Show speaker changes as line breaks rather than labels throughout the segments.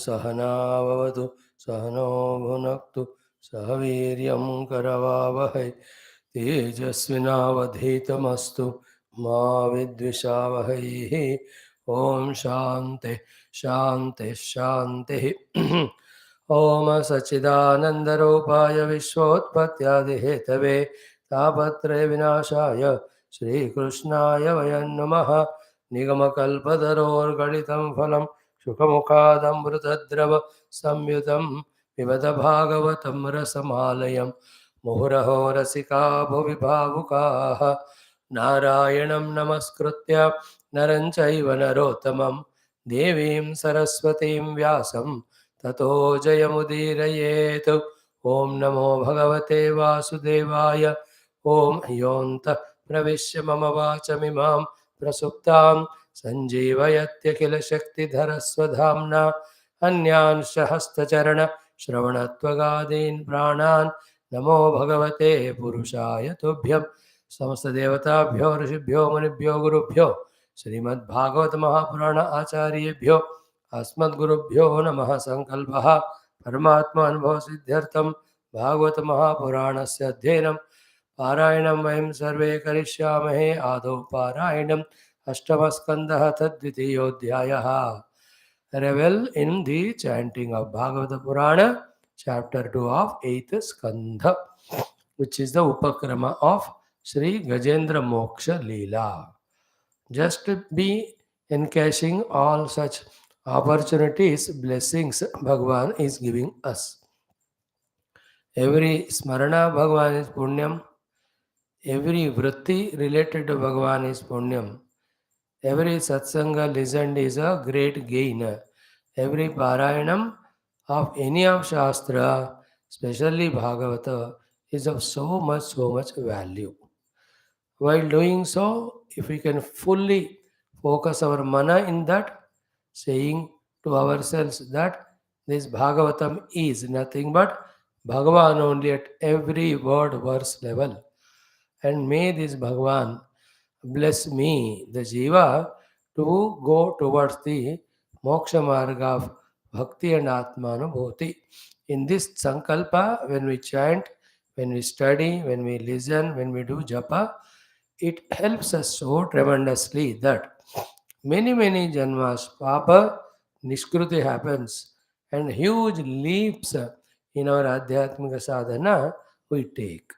सहनाववतु सहनो भुनक्तु सह वीर्यं करवावहै तेजस्विनावधीतमस्तु मा विद्विषावहैः। ॐ शान्ति शान्ति शान्तिः। ॐ सच्चिदानन्दरूपाय विश्वोत्पत्त्यादिहेतवे तापत्रय विनाशाय श्रीकृष्णाय वयं नमः। निगमकल्पतरोर्गलितं फलं सुखमुखादमृतद्रव संयुतं पिबत भागवतं रसमालयं मुहुरहो रसिका भुवि भावुकाः। नारायणं नमस्कृत्य नरं चैव नरोत्तमं देवीं सरस्वतीं व्यासं ततो जयमुदीरयेत्। ॐ नमो भगवते वासुदेवाय। ॐ योऽन्तः प्रविश्य मम वाचमिमां प्रसुप्तां सञ्जीवयत्यखिलशक्तिधरस्वधाम्ना अन्यांश हस्तचरणश्रवणत्वगादीन् प्राणान् नमो भगवते पुरुषाय तुभ्यं। समस्तदेवताभ्यो ऋषिभ्यो मुनिभ्यो गुरुभ्यो श्रीमद्भागवत महापुराण आचार्येभ्यो अस्मद्गुरुभ्यो नमः। संकल्पः परमात्मा अनुभव सिद्ध्यर्थं भागवत महापुराणस्य अध्ययनं पारायणं वयं सर्वे करिष्यामहे। आदौ पारायणम् अष्टमस्कन्धः तद्वितीयोऽध्यायः। Revel in the chanting of Bhagavata Purana, chapter 2 of 8th Skandha, which is the Upakrama of Sri Gajendra Moksha Leela. Just be encashing all such opportunities, blessings Bhagavan is giving us. Every smarana Bhagavan is punyam. Every vritti related to Bhagavan is punyam. Every satsanga listened is a great gain. Every parayanam of any of Shastra, especially Bhagavata, is of so much value. While doing so, if we can fully focus our mana in that, saying to ourselves that this Bhagavatam is nothing but Bhagavan only at every word verse level. And may this Bhagavan bless me, the Jiva, to go towards the Moksha Marga of Bhakti and Atmanubhuti. In this Sankalpa, when we chant, when we study, when we listen, when we do japa, it helps us so tremendously that many janmas, Papa Nishkruti happens and huge leaps in our Adhyatmika sadhana we take.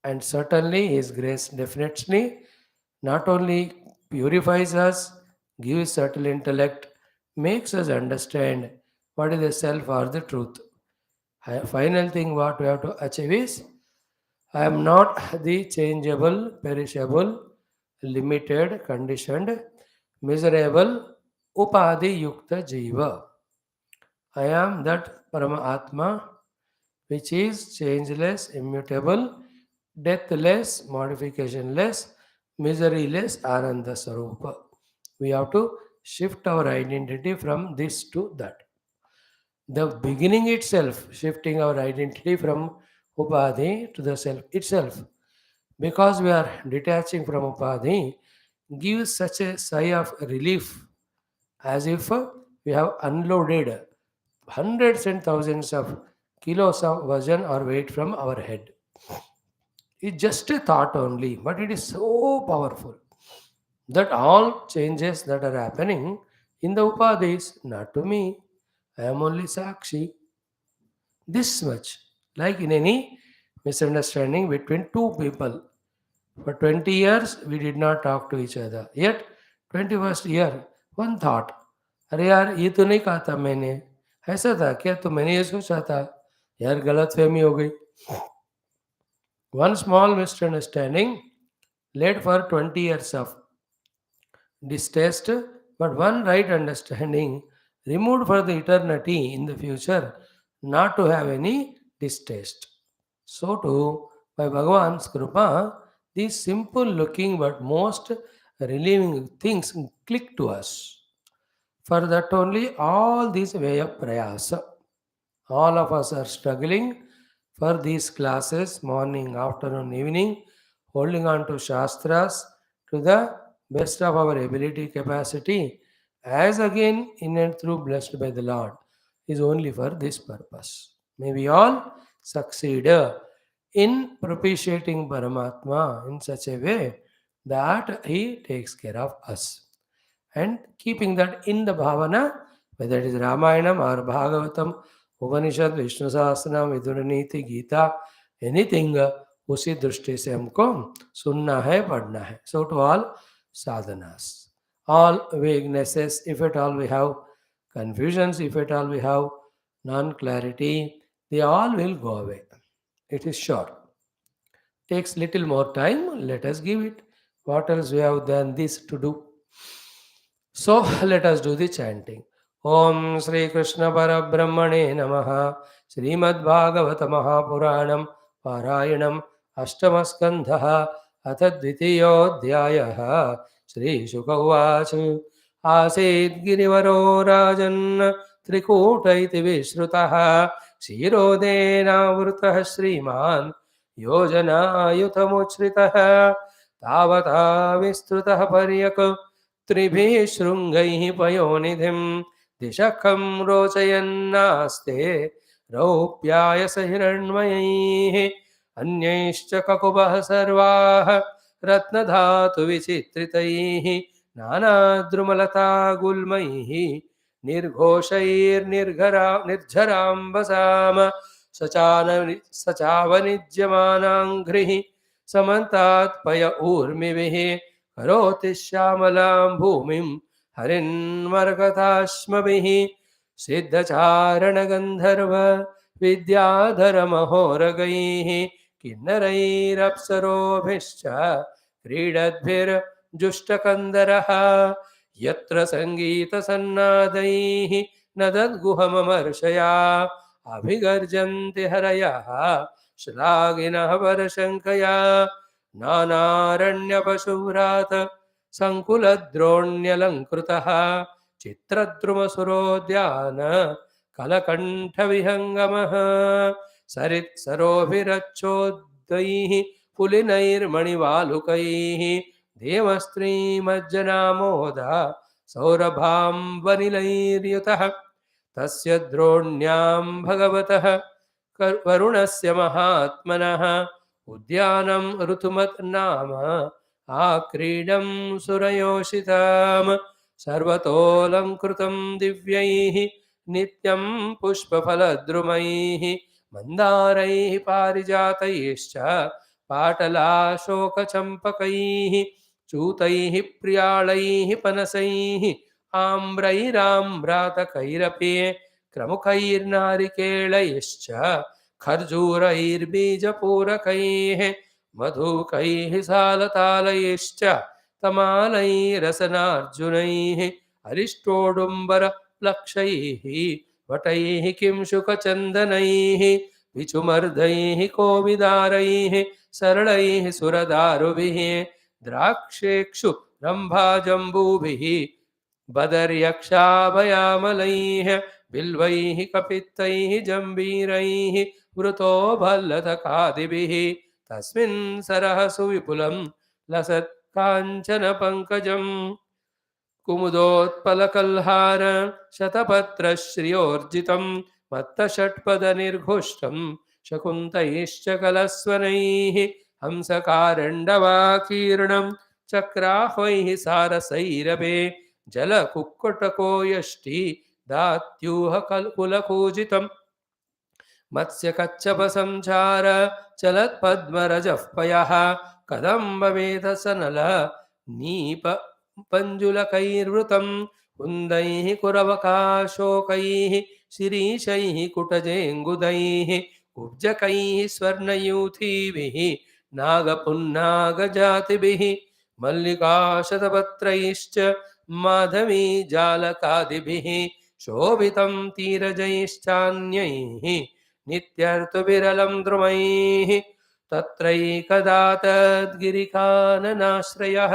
And certainly His grace definitely not only purifies us, gives subtle intellect, makes us understand what is the self or the truth. Final thing what we have to achieve is, I am not the changeable, perishable, limited, conditioned, miserable, upadhi yukta jiva. I am that Paramatma which is changeless, immutable, deathless, modificationless, miseryless, Ananda Sarupa. We have to shift our identity from this to that. The beginning itself, shifting our identity from Upadhi to the self itself, because we are detaching from Upadhi, gives such a sigh of relief as if we have unloaded hundreds and thousands of kilos of vajan or weight from our head. It's just a thought only, but it is so powerful that all changes that are happening in the Upadhis, not to me, I am only Sakshi. This much. Like in any misunderstanding between two people. For 20 years, we did not talk to each other. Yet, 21st year, one thought, अरे यार ये तो नहीं कहा था मैंने, ऐसा था क्या, तो मैंने ये सोचा था, यार गलत फहमी हो गई. One small misunderstanding led for 20 years of distaste, but one right understanding removed for the eternity in the future, not to have any distaste. So too, by Bhagavan's Krupa, these simple looking but most relieving things click to us. For that only all these way of prayasa. All of us are struggling for these classes, morning, afternoon, evening, holding on to Shastras to the best of our ability, capacity, as again in and through blessed by the Lord. is only for this purpose. May we all succeed in propitiating Paramatma in such a way that he takes care of us. And keeping that in the bhavana, whether it is Ramayanam or Bhagavatam, Upanishad, Vishnu Sahasranam, Viduraniti, Gita, anything, उसी दृष्टि से हमको सुनना है, पढ़ना है. So to all sadhanas, all weaknesses, if at all we have confusions, if at all we have non-clarity, they all will go away. It is sure. Takes little more time, let us give it. What else we have than this to do? So let us do the chanting. Om Sri Krishna Parabrahmane Namaha. Srimad Bhagavata Mahapuranam Parayanam Ashtamaskandha Atadvitiyodhyayah. Sri Shuka Uvacha Asid Girivaro Rajan Trikuta iti Vishrutaha Shirodena Vrutah Sriman Yojana Yutamuchritaha Tavata Vistrutah Paryak त्रिभिः शृङ्गैः पयोनिधिं दिशखं रोचयन्नास्ते रौप्यायस हिरण्मयैः अन्यैश्च ककुभः सर्वाः रत्नधातुविचित्रितैः नानाद्रुमलता गुल्मैः निर्झराम्बसाम सचावनिज्यमानाङ्घ्रिः समन्तात्पय ऊर्मिभिः करोति श्यामलां भूमिं हरिन्मर्गताश्मभिः सिद्धचारणगन्धर्व विद्याधरमहोरगैः किन्नरैरप्सरोभिश्च क्रीडद्भिर्जुष्टकन्दरः यत्र सङ्गीतसन्नादैः नदद्गुहममर्षया अभिगर्जन्ति हरयः श्लाघिनः परशङ्कया नानारण्यपशुव्रात सङ्कुलद्रोण्यलङ्कृतः चित्रद्रुमसुरोद्यान कलकण्ठविहङ्गमः सरित्सरोभिरच्छोद्दैः पुलिनैर्मणिवालुकैः देवस्त्रीमज्जनामोद सौरभाम्बनिलैर्युतः तस्य द्रोण्यां भगवतः वरुणस्य महात्मनः उद्यानं ऋतुमत् नाम आक्रीडं सुरयोषितां सर्वतोऽलङ्कृतं दिव्यैः नित्यं पुष्पफलद्रुमैः मन्दारैः पारिजातैश्च पाटलाशोकचम्पकैः चूतैः प्रियाळैः पनसैः आम्रैराम्रातकैरपि क्रमुकैर्नारिकेलैश्च खर्जूरैर्बीजपूरकैः मधुकैः सालतालैश्च तमालैरसनार्जुनैः अरिष्टोडुम्बरलक्षैः वटैः किंशुकचन्दनैः विचुमर्दैः कोविदारैः सरलैः सुरदारुभिः द्राक्षेक्षु रम्भाजम्बूभिः बदर्यक्षाभयामलैः बिल्वैः कपित्तैः जम्बीरैः वृतो भल्लतकादिभिः तस्मिन् सरहसु विपुलं लसत् काञ्चनपङ्कजम् कुमुदोत्पलकल्हार शतपत्रश्रियोर्जितं मत्तषट्पदनिर्घुष्टं शकुन्तैश्च कलस्वनैः हंसकारण्डवाकीर्णं चक्राह्वैः सारसैरभे जलकुक्कुटको यष्टि दात्यूह कुलपूजितम् मत्स्यकच्छपसंचार चलत्पद्मरजः पयः कदम्बवेधसनल नीप पञ्जुलकैर्वृतं कुन्दैः कुरवकाशोकैः शिरीशैः कुटजेङ्गुदैः कुब्जकैः स्वर्णयूथीभिः नागपुन्नागजातिभिः मल्लिकाशतपत्रैश्च माधवी जालकादिभिः शोभितं तीरजैश्चान्यैः नित्यर्तुविरलं द्रुमैः तत्रैकदा तद्गिरिकाननाश्रयः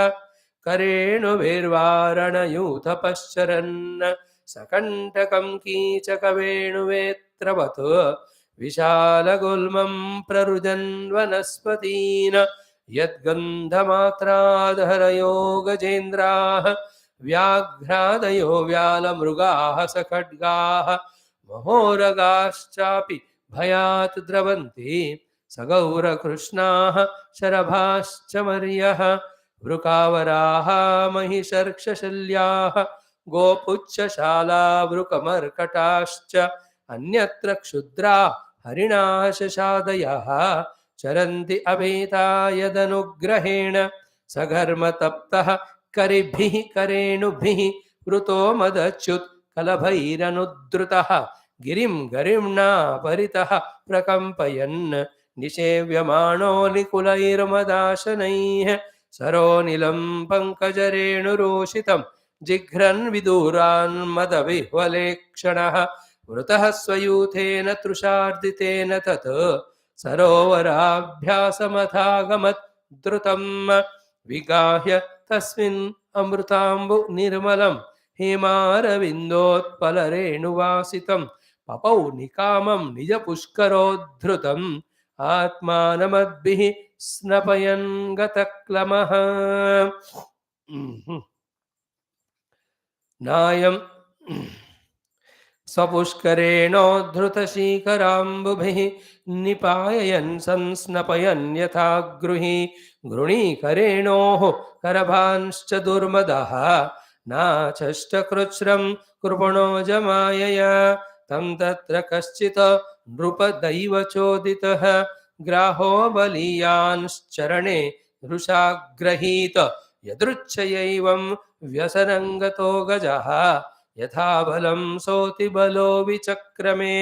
करेणुभिर्वारणयूथपश्चरन् सकण्टकं कीचकवेणुवेत्रवत् विशालगुल्मं प्ररुजन् वनस्पतीन् यद्गन्धमात्रादहरयो गजेन्द्राः व्याघ्रादयो व्यालमृगाः सखड्गाः महोरगाश्चापि भयात् द्रवन्ति सगौरकृष्णाः शरभाश्च मर्यः वृकावराः महिषर्क्षशल्याः गोपुच्छशाला वृकमर्कटाश्च अन्यत्र क्षुद्रा हरिणाः शशादयः चरन्ति अभेता यदनुग्रहेण सघर्मतप्तः करिभिः करेणुभिः वृतो मदच्युत् कलभैरनुद्रुतः गिरिं गरिम्णा परितः प्रकम्पयन् निषेव्यमाणो निकुलैर्मदाशनैः सरोनिलं पङ्कजरेणुरोषितं जिघ्रन् विदूरान् मदविह्वलेक्षणः वृतः स्वयूथेन तृषार्दितेन तत् सरोवराभ्यासमथागमत् द्रुतं विगाह्य तस्मिन् अमृताम्बु निर्मलं हेमारविन्दोत्पलरेणुवासितं पपौ निकामं निजपुष्करोद्धृतम् आत्मानमद्भिः स्नपयन् गतक्लमः नायं स्वपुष्करेणोद्धृतशीकराम्बुभिः निपाययन् संस्नपयन् यथा गृणीकरेणोः करभांश्च दुर्मदः नाचष्टकृच्छ्रं कृपणो जमायया तं तत्र कश्चित् नृपदैव चोदितः ग्राहो बलीयान्श्चरणे रुषाग्रहीत यदृच्छयैवं व्यसनङ्गतो गजः यथा बलं सोति बलो विचक्रमे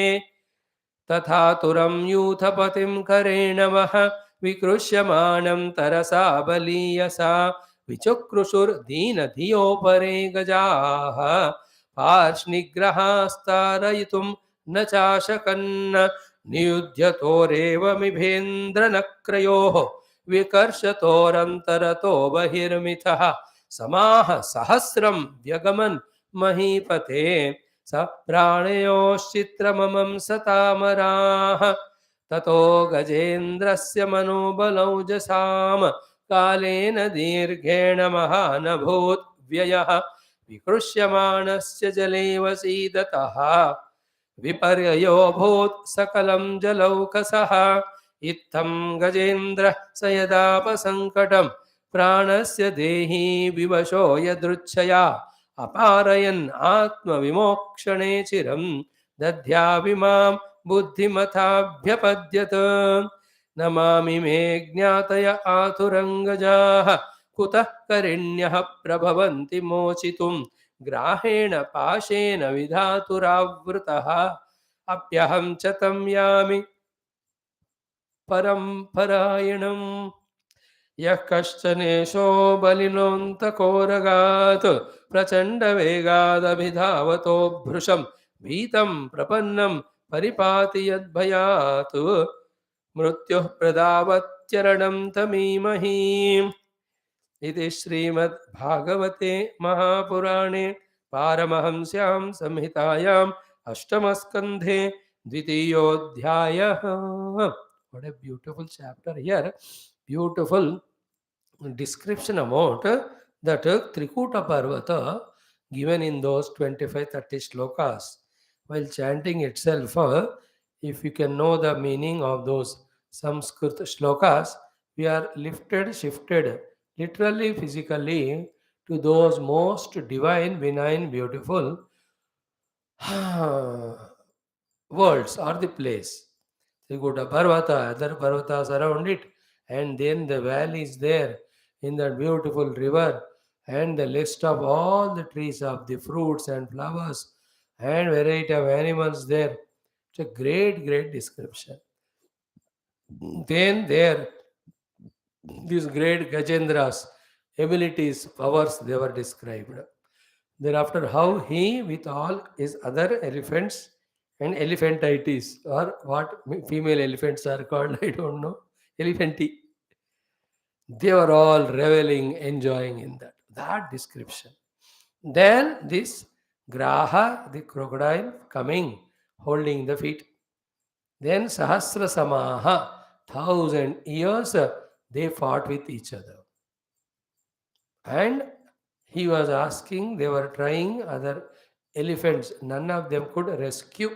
तथा तुरं यूथपतिं करेण वः विकृष्यमाणं तरसा बलीयसा विचक्रुषुर्दीनधियोपरे गजाः पार्ष्णिग्रहास्तारयितुं न चाशकन् नियुध्यतोरेवमिभेन्द्रनक्रयोः विकर्षतोरन्तरतो बहिर्मिथः समाह सहस्रं व्यगमन् महीपते स प्राणयोश्चित्रममं सतामराः ततो गजेन्द्रस्य मनोबलौजसाम कालेन दीर्घेण महानभूत् व्ययः विकृष्यमाणस्य जलेव सीदतः विपर्ययोऽभूत् सकलं जलौकसः इत्थं गजेन्द्रः स यदापसङ्कटं प्राणस्य देही विवशो यदृच्छया अपारयन् आत्मविमोक्षणे चिरं दध्याभिमां बुद्धिमथाभ्यपद्यत नमामि मे ज्ञातय आतुरङ्गजाः कुतः करिण्यः प्रभवन्ति मोचितुं ग्राहेण पाशेन विधातुरावृतः अप्यहं च तं यामि परम्परायणम् यः कश्चनेशो बलिनोऽन्तकोरगात् प्रचण्डवेगादभिधावतो भृशं भीतं प्रपन्नं परिपाति यद्भयात् मृत्युः प्रदावत्यरणं तमीमहि इति श्रीमद्भागवते महापुराणे पारमहंस्यां संहितायाम् अष्टमस्कन्धे द्वितीयोऽध्यायः. What a beautiful chapter here. Beautiful description about that Trikuta Parvata given in those 25-30 slokas. While chanting itself, if you can know the meaning of those Sanskrit slokas, we are lifted, shifted, literally, physically, to those most divine, benign, beautiful worlds or the place. Trikuta Parvata, other Parvatas around it, and then the valley is there in that beautiful river, and the list of all the trees of the fruits and flowers and variety of animals there. It's a great, great description. Then there, these great Gajendra's abilities, powers, they were described. Thereafter, how he, with all his other elephants and elephantitis, or what female elephants are called, I don't know, elephanti, they were all reveling, enjoying in that. That description. Then this Graha, the crocodile, coming, holding the feet. Then Sahasra Samaha, 1,000 years they fought with each other. And he was asking, they were trying other elephants, none of them could rescue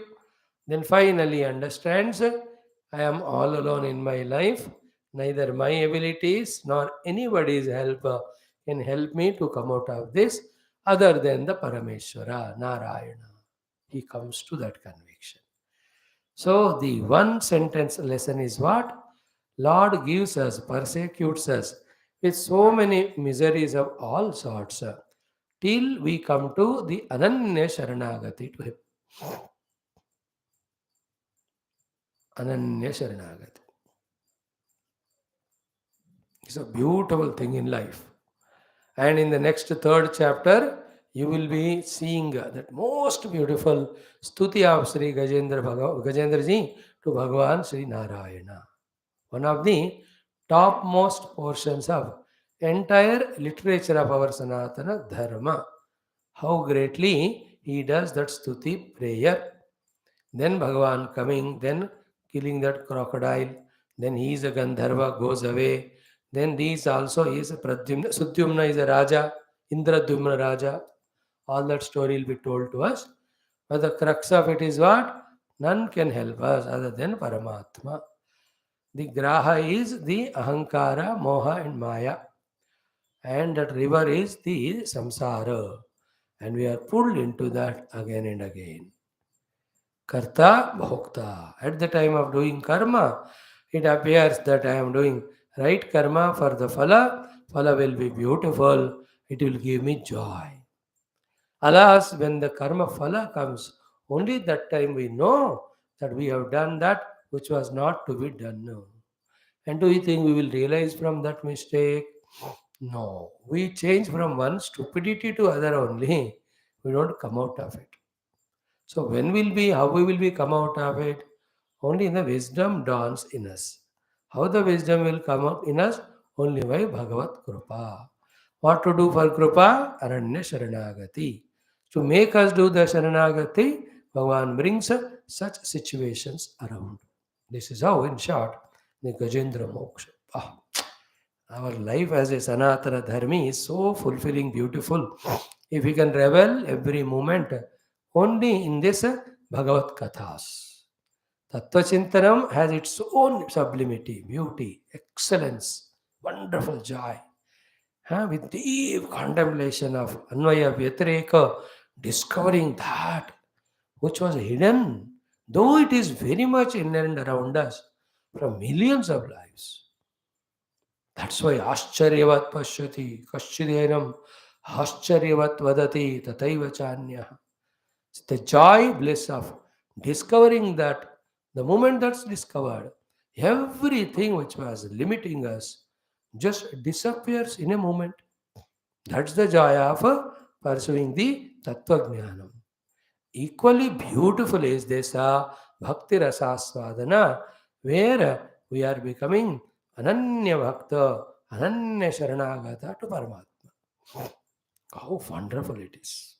Then finally understands, I am all alone in my life. Neither my abilities nor anybody's help can help me to come out of this other than the Parameshwara, Narayana. He comes to that conviction. So the one sentence lesson is what? Lord gives us, persecutes us with so many miseries of all sorts till we come to the Ananya Sharanagati to him. Ananya Sharanagati. It's a beautiful thing in life. And in the next third chapter, you will be seeing that most beautiful stuti of Sri Gajendra Ji to Bhagavan Sri Narayana. One of the topmost portions of entire literature of our Sanatana Dharma. How greatly he does that stuti prayer. Then Bhagavan coming, then killing that crocodile, then he is a Gandharva, goes away. Then these also is a Pradyumna, Sudyumna is a Raja, Indradyumna Raja. All that story will be told to us. But the crux of it is what? None can help us other than Paramatma. The Graha is the Ahankara, Moha and Maya. And that river is the Samsara. And we are pulled into that again and again. Karta Bhokta. At the time of doing karma, it appears that I am doing right karma for the phala. Phala will be beautiful. It will give me joy. Alas, when the karma phala comes, only that time we know that we have done that which was not to be done. No. And do you think we will realize from that mistake? No. We change from one stupidity to other only. We don't come out of it. So when will be, how we will be come out of it? Only the wisdom dawns in us. How the wisdom will come up in us? Only by Bhagavat Krupa. What to do for Krupa? Aranya Sharanagati. To make us do the Sharanagati, Bhagavan brings such situations around. This is how, in short, the Gajendra Moksha. Our life as a Sanatana Dharmi is so fulfilling, beautiful. If we can revel every moment only in this Bhagavad Kathas. Tattva Chintanam has its own sublimity, beauty, excellence, wonderful joy. With deep contemplation of Anvaya Vyatireka, discovering that which was hidden, though it is very much inherent around us from millions of lives. That's why Ascharyavat Pashyati, Kashchidenam, Ascharyavat Vadati, Tataiva Chanya. It's the joy, bliss of discovering that the moment that's discovered, everything which was limiting us just disappears in a moment. That's the joy of pursuing the Tattva Jnanam. Equally beautiful is this Bhakti Rasaswadana, where we are becoming Ananya Bhakta, Ananya Sharanagata to Paramatma. How wonderful it is.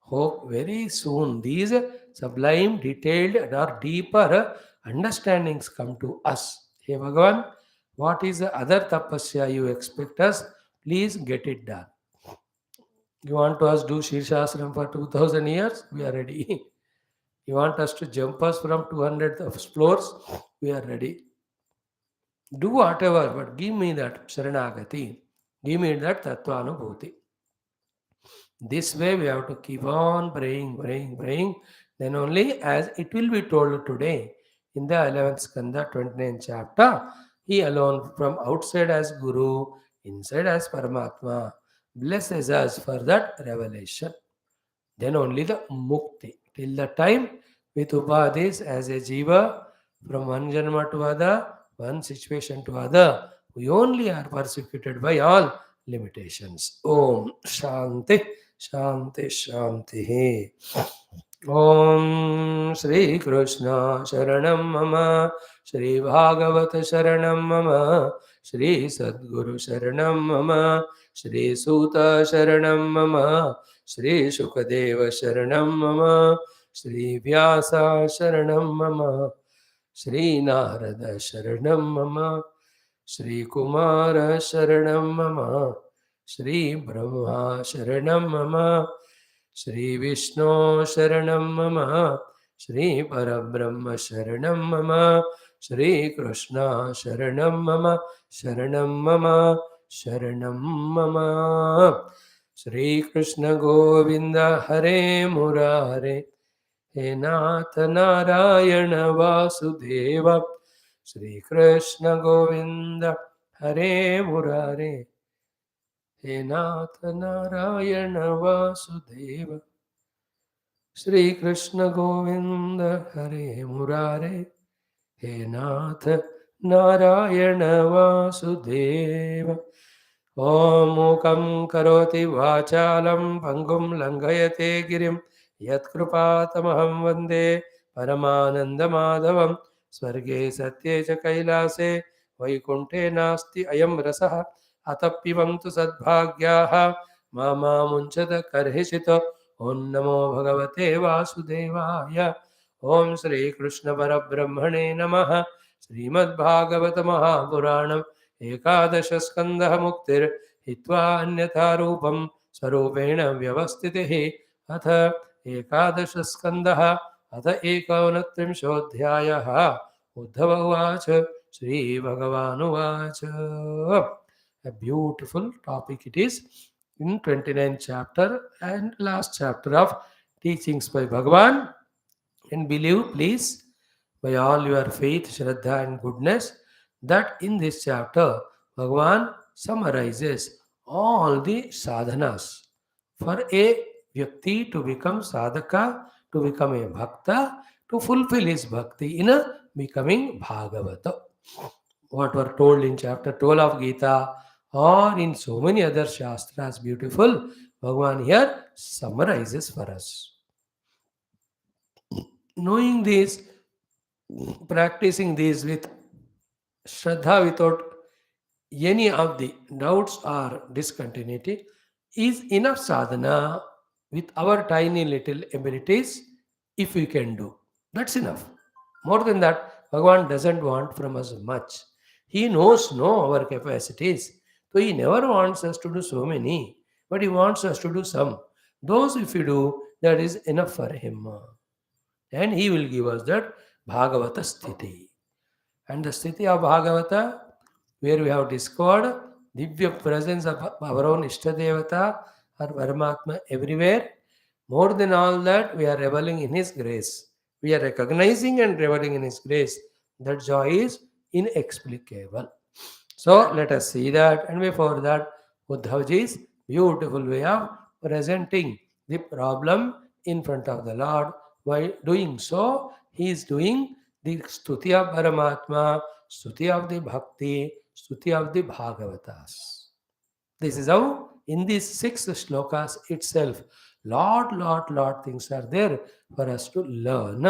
Hope very soon these sublime, detailed, or deeper understandings come to us. Hey Bhagavan, what is the other tapasya you expect us? Please get it done. You want us to do Shirshasram for 2000 years? We are ready. You want us to jump us from 200 of floors? We are ready. Do whatever, but give me that Sharanagati. Give me that Tattvanubhuti. This way we have to keep on praying, praying, praying. Then only as it will be told today in the 11th Skandha 29th chapter, he alone from outside as Guru, inside as Paramatma, blesses us for that revelation. Then only the mukti. Till the time with upadhis as a jiva, from one janma to other, one situation to other, we only are persecuted by all limitations. Om Shanti Shanti Shanti. Om Shri Krishna Sharanam Mama, Shri Bhagawata Sharanam Mama, Shri Sadguru Sharanam Mama, Shri Suta Sharanam Mama, Shri Shukadeva Sharanam Mama, Shri Vyasa Sharanam Mama, Shri Narada Sharanam Mama, Shri Kumara Sharanam Mama, Shri Brahma Sharanam Mama, Shri Vishnu Sharanam Mama, Shri Parabrahma Sharanam Mama, Shri Krishna Sharanam Mama, Sharanam Mama, Sharanam Mama. Shri Krishna Govinda Hare Murare, He Nath Narayana Vasudeva. Shri Krishna Govinda Hare Murare, He Nath Narayana Vasudeva. Shri Krishna Govinda Hare Murare, He Nath Narayana Vasudeva. Om Mukam Karoti Vachalam Pangum Langayate Girim Yat Krupatamaham Vande Paramananda Madhavam Swarge Satye Cha Kailase Vaikunte Nasti Ayam Rasaha Atapivantu Sadbhagyaha Mama Munchata Karhishito Om Namo Bhagavate Vasudevaya. Om Shri Krishna Parabrahmane Namaha. Srimad Bhagavatam Mahapuranam एकादश स्कंदः मुक्तिर हित्वा अन्यथा रूपं स्वरूपेण व्यवस्थितिः अथ एकादश स्कंदः अथ एकोनत्रिंशोऽध्यायः उद्धव उवाच Shri भगवानुवाच. A beautiful topic it is in 29th chapter and last chapter of teachings by Bhagavan. And believe, please, by all your faith, Shraddha, and goodness, that in this chapter, Bhagavan summarizes all the sadhanas for a Vyakti to become sadhaka, to become a bhakta, to fulfill his bhakti in a becoming Bhagavata. What were told in chapter 12 of Gita or in so many other shastras, beautiful, Bhagavan here summarizes for us. Knowing this, practicing this with Shraddha without any of the doubts or discontinuity is enough sadhana with our tiny little abilities if we can do. That's enough. More than that, Bhagavan doesn't want from us much. He knows our capacities. So he never wants us to do so many, but he wants us to do some. Those if we do, that is enough for him. And he will give us that Bhagavata Sthiti. And the Sthiti of Bhagavata, where we have discovered Divya presence of our own Ishtadevata or Paramatma everywhere. More than all that, we are reveling in His grace. We are recognizing and reveling in His grace. That joy is inexplicable. So let us see that. And before that, Uddhavji's beautiful way of presenting the problem in front of the Lord. By doing so, he is doing the Stuti of Paramatma, Stuti of the Bhakti, Stuti of the Bhagavatas. This is how in these 6 shlokas itself, lot things are there for us to learn.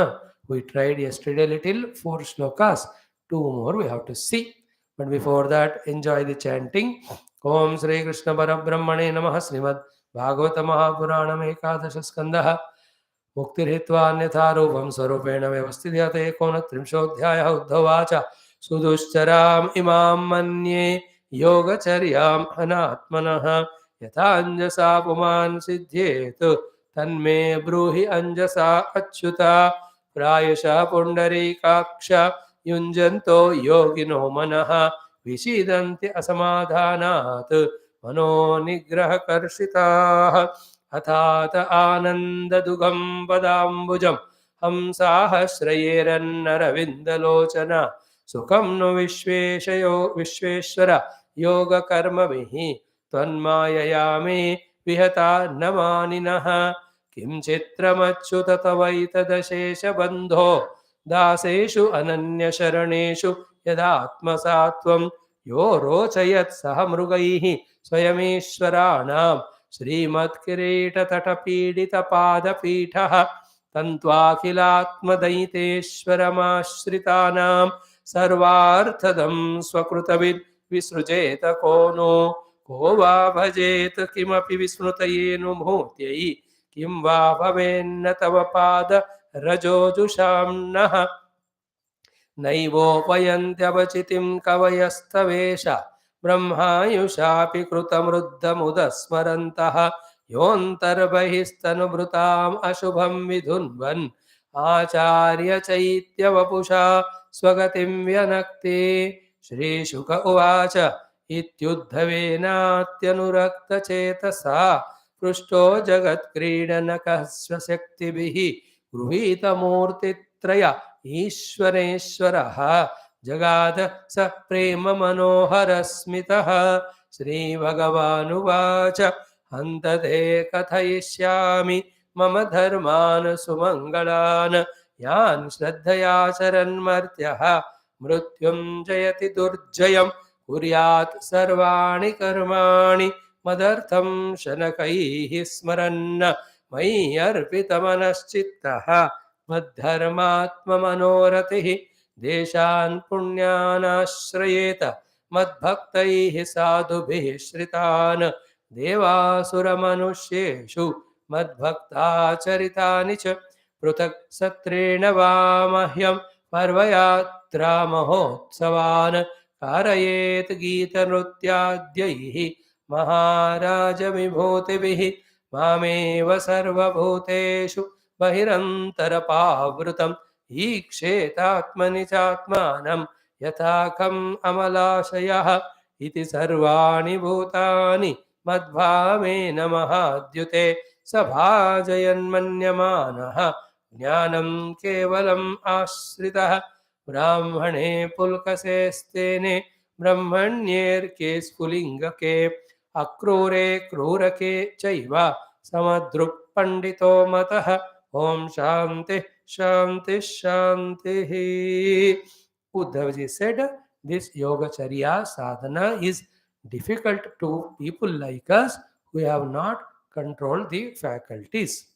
We tried yesterday little 4 shlokas, 2 more we have to see. But before that, enjoy the chanting. Om Shri Krishna Parabrahmane Namaha Srimad Bhagavatam Mahapuranam Ekadasha Skandaha मुक्तिर्हित्वान्यथा रूपं स्वरूपेण व्यवस्थित्यते एकोनत्रिंशोऽध्यायः उद्धवाच सुदुश्चराम् इमां मन्ये योगचर्याम् अनात्मनः यथा अंजसा पुमान् सिद्ध्येत् तन्मे ब्रूहि अंजसा अच्युता प्रायशः पुण्डरीकाक्ष युञ्जन्तो योगिनो मनः विषीदन्ति असमाधानात् मनो निग्रहकर्षिताः अथात आनन्ददुगं पदाम्बुजं हंसाश्रयेरन्नरविन्दलोचना सुखं नु विश्वेश्वर योगकर्मभिः त्वन्मायया मे विहता न मानिनः किं चित्रमच्युत तवैतदशेषबन्धो दासेषु अनन्यशरणेषु यदात्मसात्वं यो रोचयत् सह मृगैः स्वयमेश्वराणां श्रीमत्किरीटतटपीडितपादपीठः तन्त्वाखिलात्मदयितेश्वरमाश्रितानां सर्वार्थदं स्वकृतविद् विसृजेत को नो को वा भजेत किमपि विस्मृतयेऽनुभूत्यै किं वा भवेन्न तव पाद रजोजुषाम्नः नैवोपयन्त्यवचितिं कवयस्तवेश ब्रह्मायुषापि कृतमृद्धमुदस्मरन्तः योऽन्तर्बहिस्तनुभृताम् अशुभं विधुन्वन् आचार्य चैत्य वपुषा स्वगतिं व्यनक्ति श्रीशुक उवाच इत्युद्धवेनात्यनुरक्तचेतसा पृष्टो जगत्क्रीडनकः स्वशक्तिभिः गृहीतमूर्तित्रय ईश्वरेश्वरः जगाद स प्रेम मनोहरस्मितः श्रीभगवानुवाच हन्त ते कथयिष्यामि मम धर्मान् सुमङ्गलान् यान् श्रद्धयाचरन्मर्त्यः मृत्युं जयति दुर्जयं कुर्यात् सर्वाणि कर्माणि मदर्थं शनकैः स्मरन् मयि अर्पितमनश्चित्तः मद्धर्मात्ममनोरतिः देशान् पुण्यानाश्रयेत मद्भक्तैः साधुभिः श्रितान् देवासुरमनुष्येषु मद्भक्ताचरितानि च पृथक् सत्रेण वा मह्यं पर्वयात्रा महोत्सवान् कारयेत् गीतनृत्याद्यैः महाराजविभूतिभिः मामेव सर्वभूतेषु बहिरन्तरपावृतम् ईक्षेतात्मनि चात्मानं यथाकम् अमलाशयः इति सर्वाणि भूतानि मद्भावेन महाद्युते सभाजयन्मन्यमानः ज्ञानं केवलम् आश्रितः ब्राह्मणे पुल्कसेस्तेने ब्रह्मण्येर्के स्फुलिङ्गके अक्रूरे क्रूरके चैव समदृक् पंडितो मतः ओम शांति शांति शांति. Uddhav ji said, this yogacharya sadhana is difficult to people like us who have not controlled the faculties.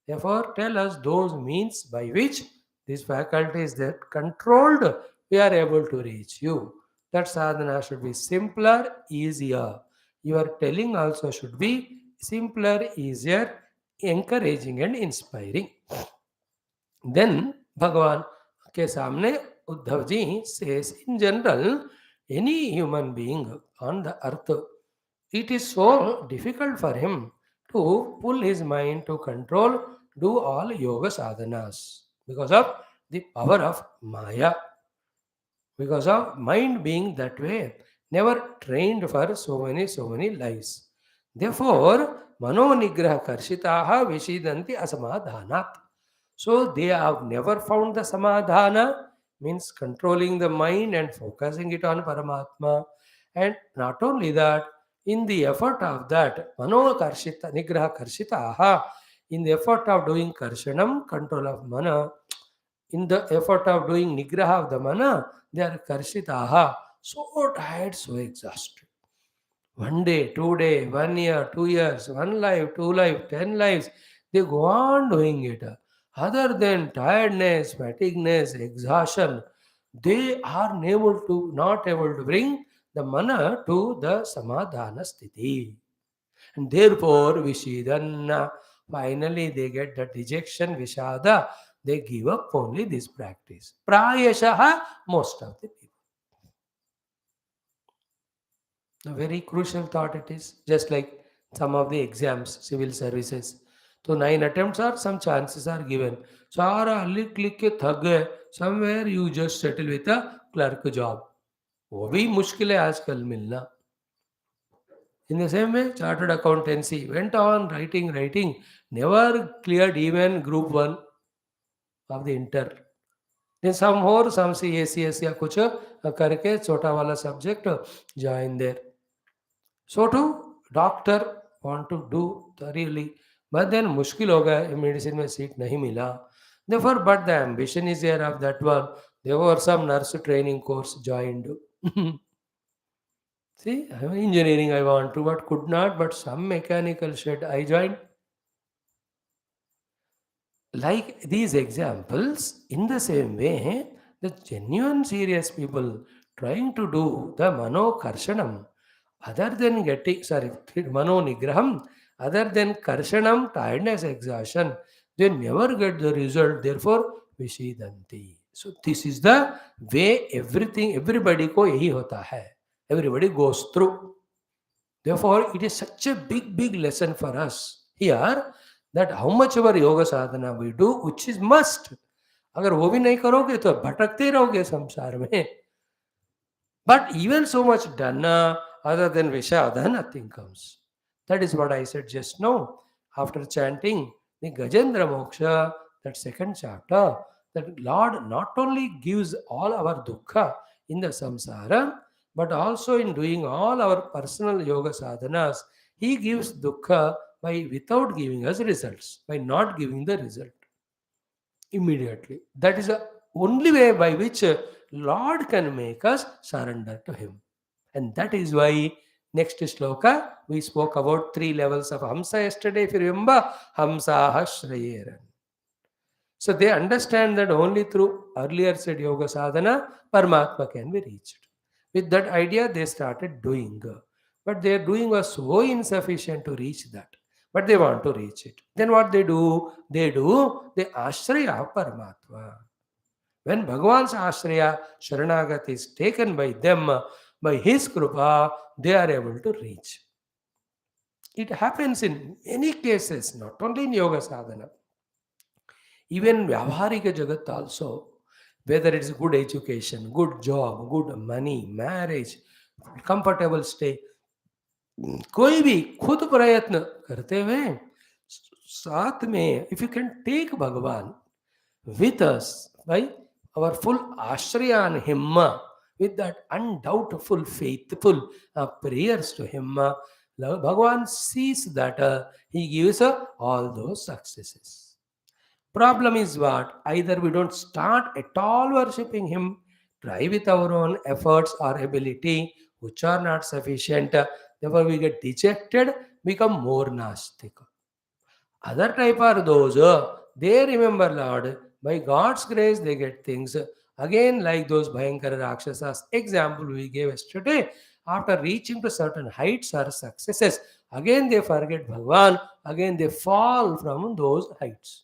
Therefore, tell us those means by which these faculties that controlled, we are able to reach you. That sadhana should be simpler, easier. Your telling also should be simpler, easier, encouraging and inspiring. Then Bhagavan के सामने Uddhav ji says, in general, any human being on the earth, it is so difficult for him to pull his mind to control, do all yoga sadhanas because of the power of Maya, because of mind being that way, never trained for so many lives. Therefore, mano nigraha karshitaha vishidanti asamadhanat. So they have never found the samadhana, means controlling the mind and focusing it on Paramatma. And not only that, in the effort of that, mano karshita, nigraha karshitaha, in the effort of doing karshanam, control of mana, in the effort of doing nigraha of the mana, they are karshitaha, so tired, so exhausted. 1 day, 2 days, 1 year, 2 years, 1 life, 2 life, 10 lives, they go on doing it. Other than tiredness, fatigueness, exhaustion, they are not able to bring the mana to the samadhana sthiti. And therefore, vishidanna, finally they get the dejection, vishada, they give up only this practice. Prayashaha, most of the people. A very crucial thought it is, just like some of the exams, civil services. So 9 attempts or some chances are given. सारा लिख लिख के थक गए. Somewhere you just settle with a clerk job. वो भी मुश्किल है आजकल मिलना. In the same way, chartered accountancy went on writing, never cleared even group 1 of the inter. Then some more, some CACS या कुछ करके छोटा वाला subject join there. So too, doctor want to do thoroughly, but then मुश्किल हो गया, medicine में seat नहीं मिला. Therefore, but the ambition is there of that one. There were some nurse training course joined. See, engineering I want to, but could not, but some mechanical shed I joined. Like these examples, in the same way, the genuine serious people trying to do the mano karshanam, other than getting, mano nigraham, other than karshanam, tiredness, exhaustion, they never get the result, therefore vishidanti. So this is the way everybody ko yahi hota hai. Everybody goes through. Therefore, it is such a big lesson for us here, that how much of our yoga sadhana we do, which is must. अगर वो भी नहीं करोगे तो भटकते रहोगे संसार में. But even so much done, other than Vishada, nothing comes. That is what I said just now. After chanting the Gajendra Moksha, that second chapter, that Lord not only gives all our dukkha in the samsara, but also in doing all our personal yoga sadhanas, He gives dukkha by without giving us results, by not giving the result immediately. That is the only way by which Lord can make us surrender to Him. And that is why next shloka we spoke about 3 levels of Hamsa yesterday. If you remember, Hamsaha Shrayeran. So they understand that only through earlier said yoga sadhana, Paramatma can be reached. With that idea, they started doing. But their doing was so insufficient to reach that. But they want to reach it. Then what they do? They ashraya Paramatma. When Bhagavan's ashraya, Sharanagati is taken by them, by his krupa, they are able to reach. It happens in many cases, not only in yoga sadhana. Even Vyavaharika Jagat also, whether it's good education, good job, good money, marriage, comfortable stay, कोई भी खुद प्रयत्न करते हुए साथ में, if you can take Bhagavan with us by our full ashraya on Him, with that undoubtful, faithful prayers to Him, Bhagavan sees that He gives all those successes. Problem is what? Either we don't start at all worshipping Him, try with our own efforts or ability, which are not sufficient. Therefore, we get dejected, become more nastic. Other type are those, they remember Lord, by God's grace they get things. Again, like those Bhayankara Rakshasas example we gave yesterday, after reaching to certain heights or successes, again they forget Bhagavan, again they fall from those heights.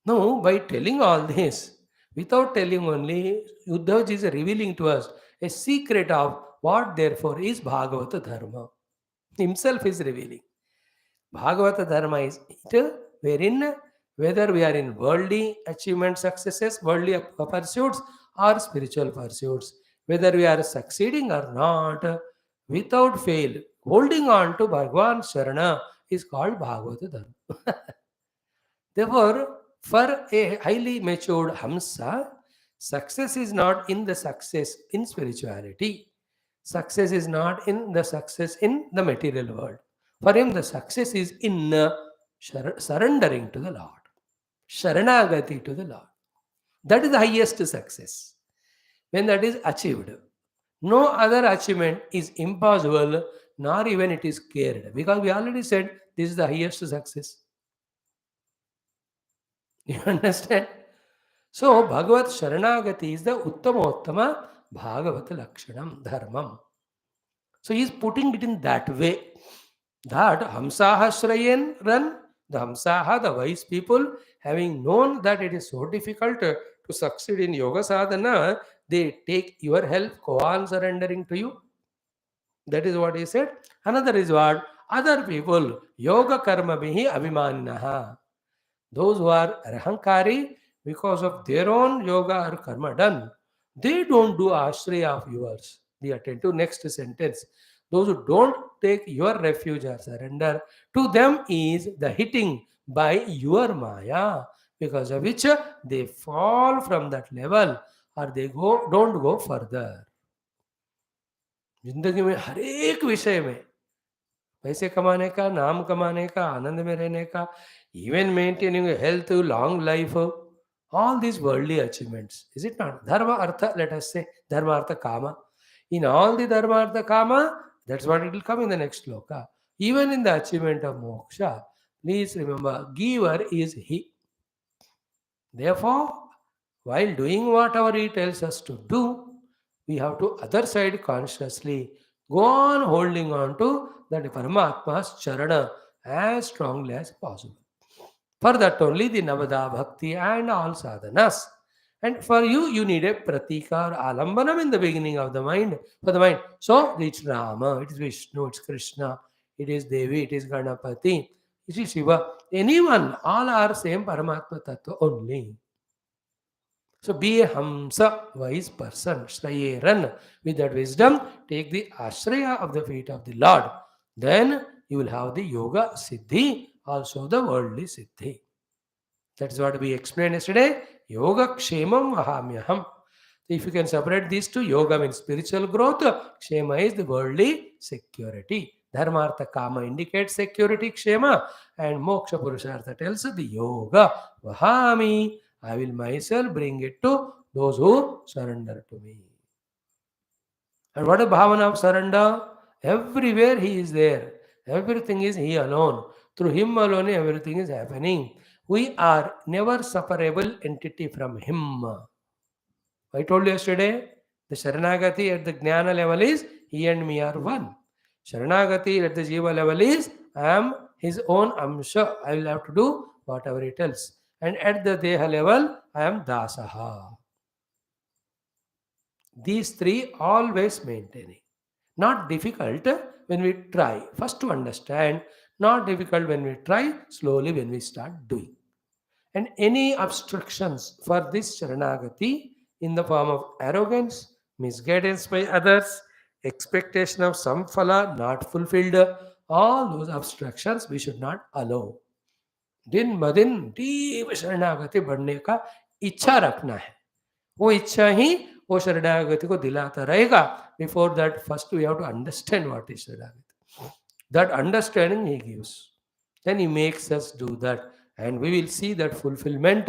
No, by telling all this, without telling only, Uddhavji is revealing to us a secret of what therefore is Bhagavata Dharma. Himself is revealing. Bhagavata Dharma is it wherein whether we are in worldly achievement successes, worldly pursuits or spiritual pursuits, whether we are succeeding or not, without fail, holding on to Bhagavan Sharana is called Bhagavata Dharma. Therefore, for a highly matured Hamsa, success is not in the success in spirituality. Success is not in the success in the material world. For him, the success is in surrendering to the Lord, Sharanagati to the Lord. That is the highest success. When that is achieved, no other achievement is impossible, nor even it is cared. Because we already said this is the highest success. You understand? So, Bhagavat Sharanagati is the Uttama Bhagavat Lakshanam Dharmam. So, he is putting it in that way. That Hamsaha Shrayen run, the Hamsaha, the wise people, having known that it is so difficult to succeed in yoga sadhana, they take your help, go on surrendering to you. That is what he said. Another is what? Other people, yoga karma bihi abhimannaha. Those who are rahankari, because of their own yoga or karma done, they don't do ashraya of yours. We attend to next sentence. Those who don't take your refuge or surrender, to them is the hitting by your maya, because of which they fall from that level or they don't go further. जिंदगी में हर एक विषय में पैसे कमाने का, नाम कमाने का, आनंद में रहने का, even maintaining a health, long life, all these worldly achievements, is it not? Dharma, artha, let us say, dharma, artha, kama. In all the dharma, artha, kama, that's what it will come in the next sloka. Even in the achievement of moksha, please remember, giver is he. Therefore, while doing whatever he tells us to do, we have to other side consciously go on holding on to that Paramatma's charana as strongly as possible. For that only the Navada Bhakti and all sadhanas. And for you, you need a pratika or alambanam in the beginning of the mind, for the mind. So, it's Rama, it is Vishnu, it's Krishna, it is Devi, it is Ganapati. Is it Shiva? Anyone, all are same Paramatma Tattva only. So be a Hamsa, wise person, Shrayeran. With that wisdom, take the Ashraya of the feet of the Lord. Then you will have the Yoga Siddhi, also the worldly Siddhi. That's what we explained yesterday. Yoga Kshemam Vahamyaham. If you can separate these two, yoga means spiritual growth, kshema is the worldly security. Dharmartha Kama indicates security, kshema, and moksha purushartha tells the yoga. Vahami, I will myself bring it to those who surrender to me. And what is bhavana of surrender? Everywhere he is there. Everything is he alone. Through him alone, everything is happening. We are never separable entity from him. I told you yesterday, the Sharanagati at the Jnana level is he and me are one. Sharanagati at the Jiva level is I am his own Amsha. I will have to do whatever he tells. And at the Deha level, I am Dasaha. These three always maintaining. Not difficult when we try. First to understand, not difficult when we try, slowly when we start doing. And any obstructions for this Sharanagati in the form of arrogance, misguidance by others, expectation of some phala not fulfilled, all those obstructions we should not allow. दिन ब दिन deep शरणागति बढ़ने का इच्छा रखना है. वो इच्छा ही वो शरणागति को दिलाता रहेगा. Before that, first we have to understand what is शरणागति. That understanding he gives. Then he makes us do that. And we will see that fulfillment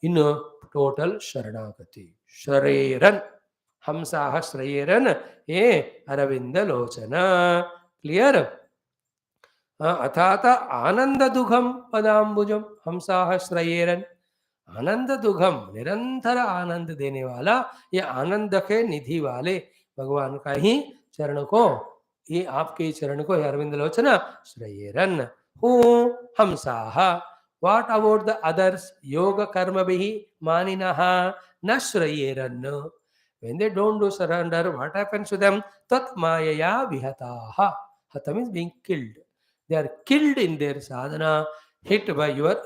in a total Sharanagati. Shrayeran. Hamsaha Shrayeran. Aravinda Lochana. Clear? Athata Ananda Dugham Padambujam. Hamsaha Shrayeran. आनंद दुघम निरंतर आनंद देने वाला, ये आनंद के निधि वाले भगवान का ही चरण को, ये आपके चरण को अरविंद लोचना श्रेयरन हूँ हमसाह. What about the others? Yoga karma bihi maninaha na shrayeran. When they don't do surrender, what happens to them? Tat mayaya vihataha. Hata means being killed. They are killed in their sadhana, hit by your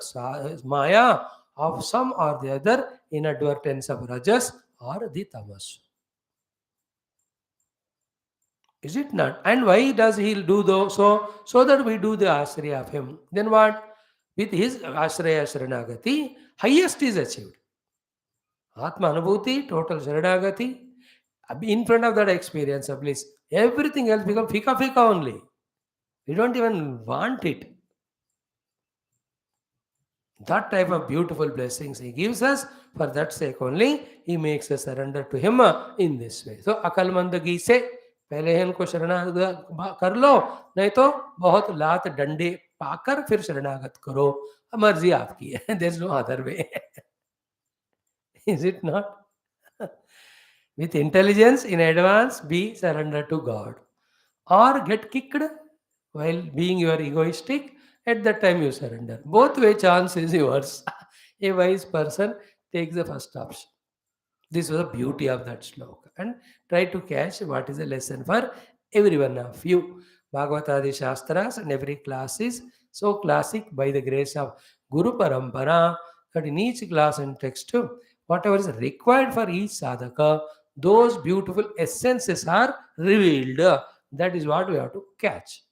maya of some or the other inadvertence of rajas or the tamas. Is it not? And why does he do so that we do the ashraya of him? Then what? With his ashraya sharanagati, highest is achieved. Atma anubhuti, total sharanagati. In front of that experience of bliss, everything else becomes fika fika only. We don't even want it. That type of beautiful blessings he gives us. For that sake only, he makes us surrender to him in this way. So, अकलमंदगी से पहले ही इनको शरणागत कर लो, नहीं तो बहुत लात डंडे पाकर फिर शरणागत करो. मर्जी आपकी है. There is no other way. Is it not? With intelligence in advance, be surrender to God. Or get kicked while being your egoistic. At that time you surrender. Both way chance is yours. A wise person takes the first option. This was the beauty of that sloka. And try to catch what is the lesson for every one of you. Bhagavatadi Shastras and every class is so classic by the grace of Guru Parampara that in each class and text, whatever is required for each sadhaka, those beautiful essences are revealed. That is what we have to catch.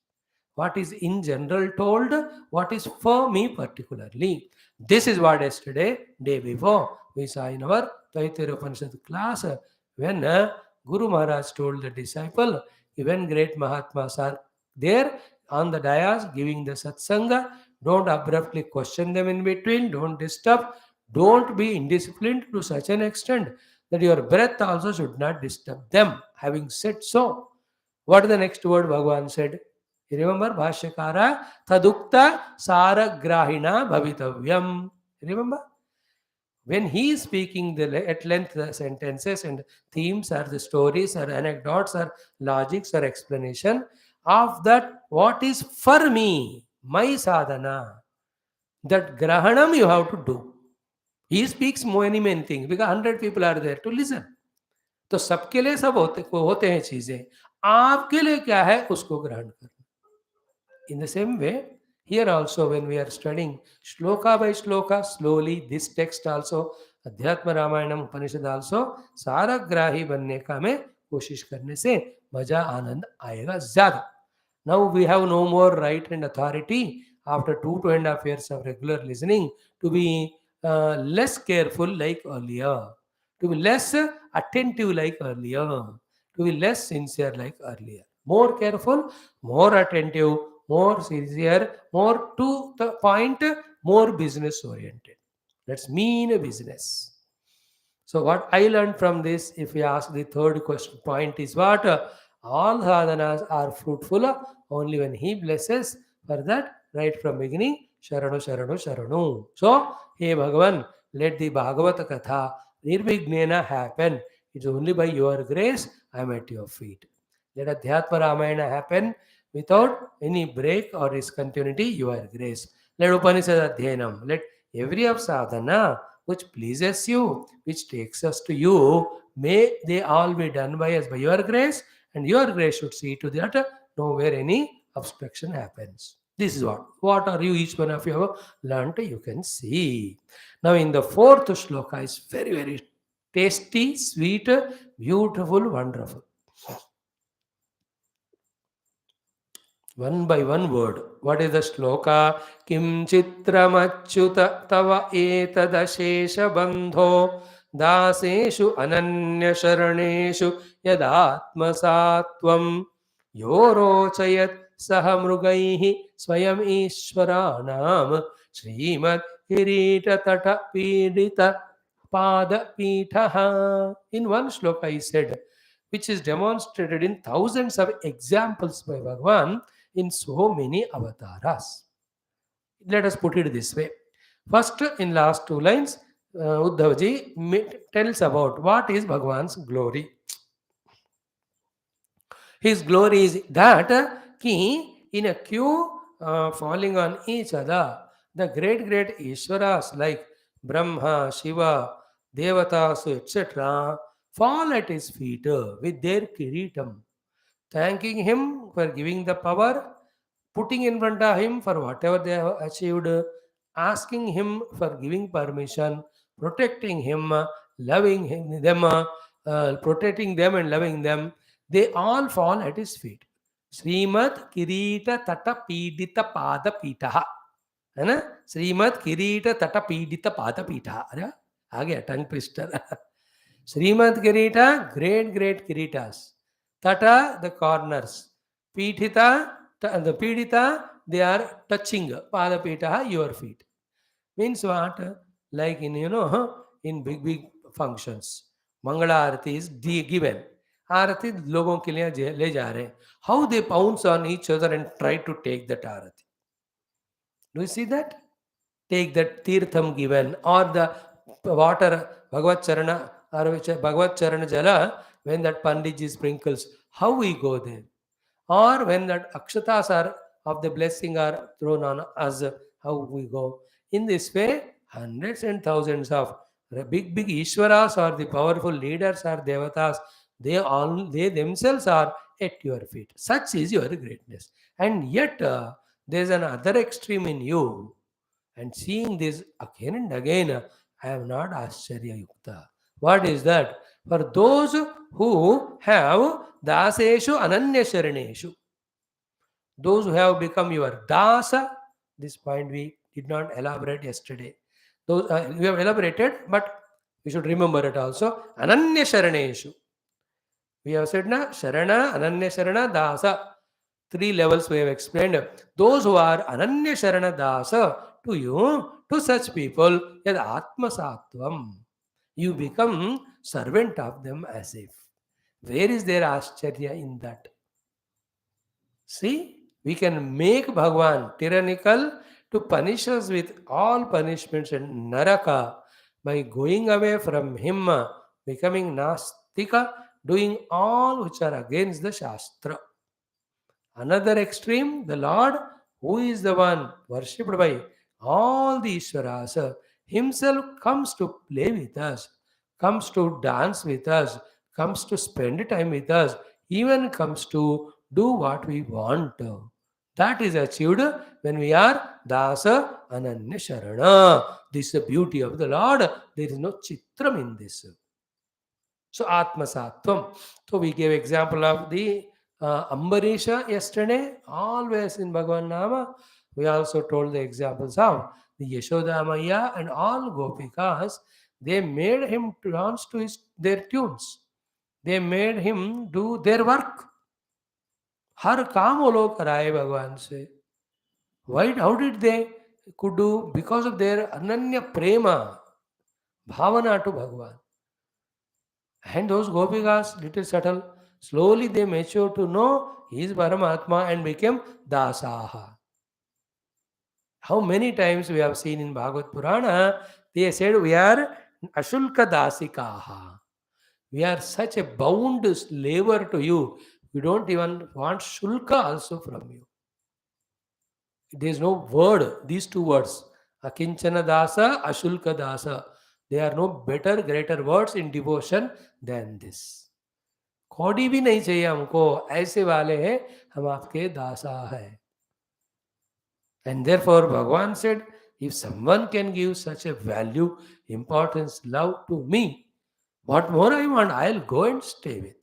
What is in general told, what is for me particularly. This is what yesterday, day before, we saw in our Taittiriya Upanishad class, when Guru Maharaj told the disciple, even great Mahatmas are there on the dais giving the satsanga, don't abruptly question them in between, don't disturb, don't be indisciplined to such an extent that your breath also should not disturb them. Having said so, what is the next word Bhagavan said? You remember Bhashyakara Tadukta Saragrahina Bhavitavyam. Remember? When he is speaking at length the sentences and themes or the stories or anecdotes or logics or explanation of that, what is for me, my sadhana, that grahanam you have to do. He speaks many things because 100 people are there to listen. तो सबके लिए सब होते हैं चीजें. आपके लिए क्या है उसको ग्रहण करना. In the same way, Here also, when we are studying shloka by shloka, slowly, this text also, अध्यात्म रामायणम उपनिषद also, सारग्राही बनने का हमें कोशिश करने से मजा आनंद आएगा ज्यादा. Now we have no more right and authority after 2.5 years of regular listening to be less careful like earlier, to be less attentive like earlier, to be less sincere like earlier. More careful, more attentive, more sincere, more to the point, more business oriented. Let's mean a business. So what I learned from this, if we ask the third question point is what? All sadhanas are fruitful only when he blesses. For that, right from beginning, Sharanu, Sharanu, Sharanu. So, hey Bhagavan, let the Bhagavata Katha Nirvignena happen. It's only by your grace I am at your feet. Let Adhyatma Ramayana happen without any break or discontinuity, your grace. Let Upanishad Adhyanam, let every of sadhana which pleases you, which takes us to you, may they all be done by us by your grace, and your grace should see to that nowhere any obstruction happens. This is what are you, each one of you have learned, you can see. Now in the fourth shloka is very, very tasty, sweet, beautiful, wonderful. One by one word. What is the shloka? Kim chitramachyuta tava etadashesha bandho daseshu ananya sharaneshu yadatmasatvam yorochayat saha mrugaihi swayam ishwaranam Srimad Kirita Tata Pidita Pada Pitaha. In one shloka he said, which is demonstrated in thousands of examples by Bhagavan in so many avatars. Let us put it this way. First, in last two lines, Uddhavji tells about what is Bhagavan's glory. His glory is that in a queue falling on each other, the great Ishwaras like Brahma, Shiva, Devatas, etc., fall at his feet with their kiritam, thanking him for giving the power, putting in front of him for whatever they have achieved, asking him for giving permission, protecting him, loving them, protecting them and loving them. They all fall at his feet. Srimad Kirita Tata Pidita Pada Pitaha. है ना? श्रीमद किरीट तट पीडित पाद पीठा. अरे आ गया tongue twister. श्रीमद किरीटा, great kiritas. Tata, the corners. Pithita, the pidita, they are touching. Pada pitaha, your feet. Means what? Like in, in big functions. Mangala Arati is given. Arati लोगों के लिए ले जा रहे हैं. How they pounce on each other and try to take that Arati. Do you see that? Take that tirtham given or the water Bhagavad Charana or which Bhagavad Charana Jala, when that Panditji sprinkles, how we go there? Or when that akshatas are of the blessing are thrown on us, how we go? In this way, hundreds and thousands of big Ishwaras or the powerful leaders or devatas, they themselves are at your feet. Such is your greatness. And yet, there is another extreme in you. And seeing this again and again, I am not Ascharya Yukta. What is that? For those who have daseshu ananya sharaneshu, those who have become your dasa, this point we did not elaborate yesterday. Those we have elaborated, but we should remember it also. Ananya sharaneshu. We have said na Sharana, Ananya Sharana, Dasa. 3 levels we have explained. Those who are Ananya Sharana Dasa to you, to such people, yad Atma Sattvam. You become servant of them as if. Where is their Ascharya in that? See, we can make Bhagavan tyrannical to punish us with all punishments and naraka by going away from him, becoming Nastika, doing all which are against the Shastra. Another extreme, the Lord, who is the one worshipped by all the Ishwaras, himself comes to play with us, comes to dance with us, comes to spend time with us, even comes to do what we want. That is achieved when we are Dasa Ananya Sharana. This is the beauty of the Lord. There is no chitram in this. So Atma Sattvam. So we gave example of the Ambarisha yesterday, always in Bhagavan Nama. We also told the examples of the Yashoda Maya and all Gopikas. They made him dance to their tunes. They made him do their work. हर काम वो लोग कराए भगवान से. Why? How did they could do? Because of their ananya prema, bhavana to Bhagavan. And those gopikas, little subtle, slowly they mature to know he is Paramatma and became Dasaha. How many times we have seen in Bhagavad Purana, they said we are Ashulka Dasikaha. We are such a bound slaver to you. We don't even want Shulka also from you. There is no word, these two words, Akinchana Dasa, Ashulka Dasa. There are no better, greater words in devotion than this. कौड़ी भी नहीं चाहिए हमको, ऐसे वाले हैं, हम आपके दासा है. And therefore Bhagavan said, if someone can give such a value, importance, love to me, what more I want, I'll go and stay with.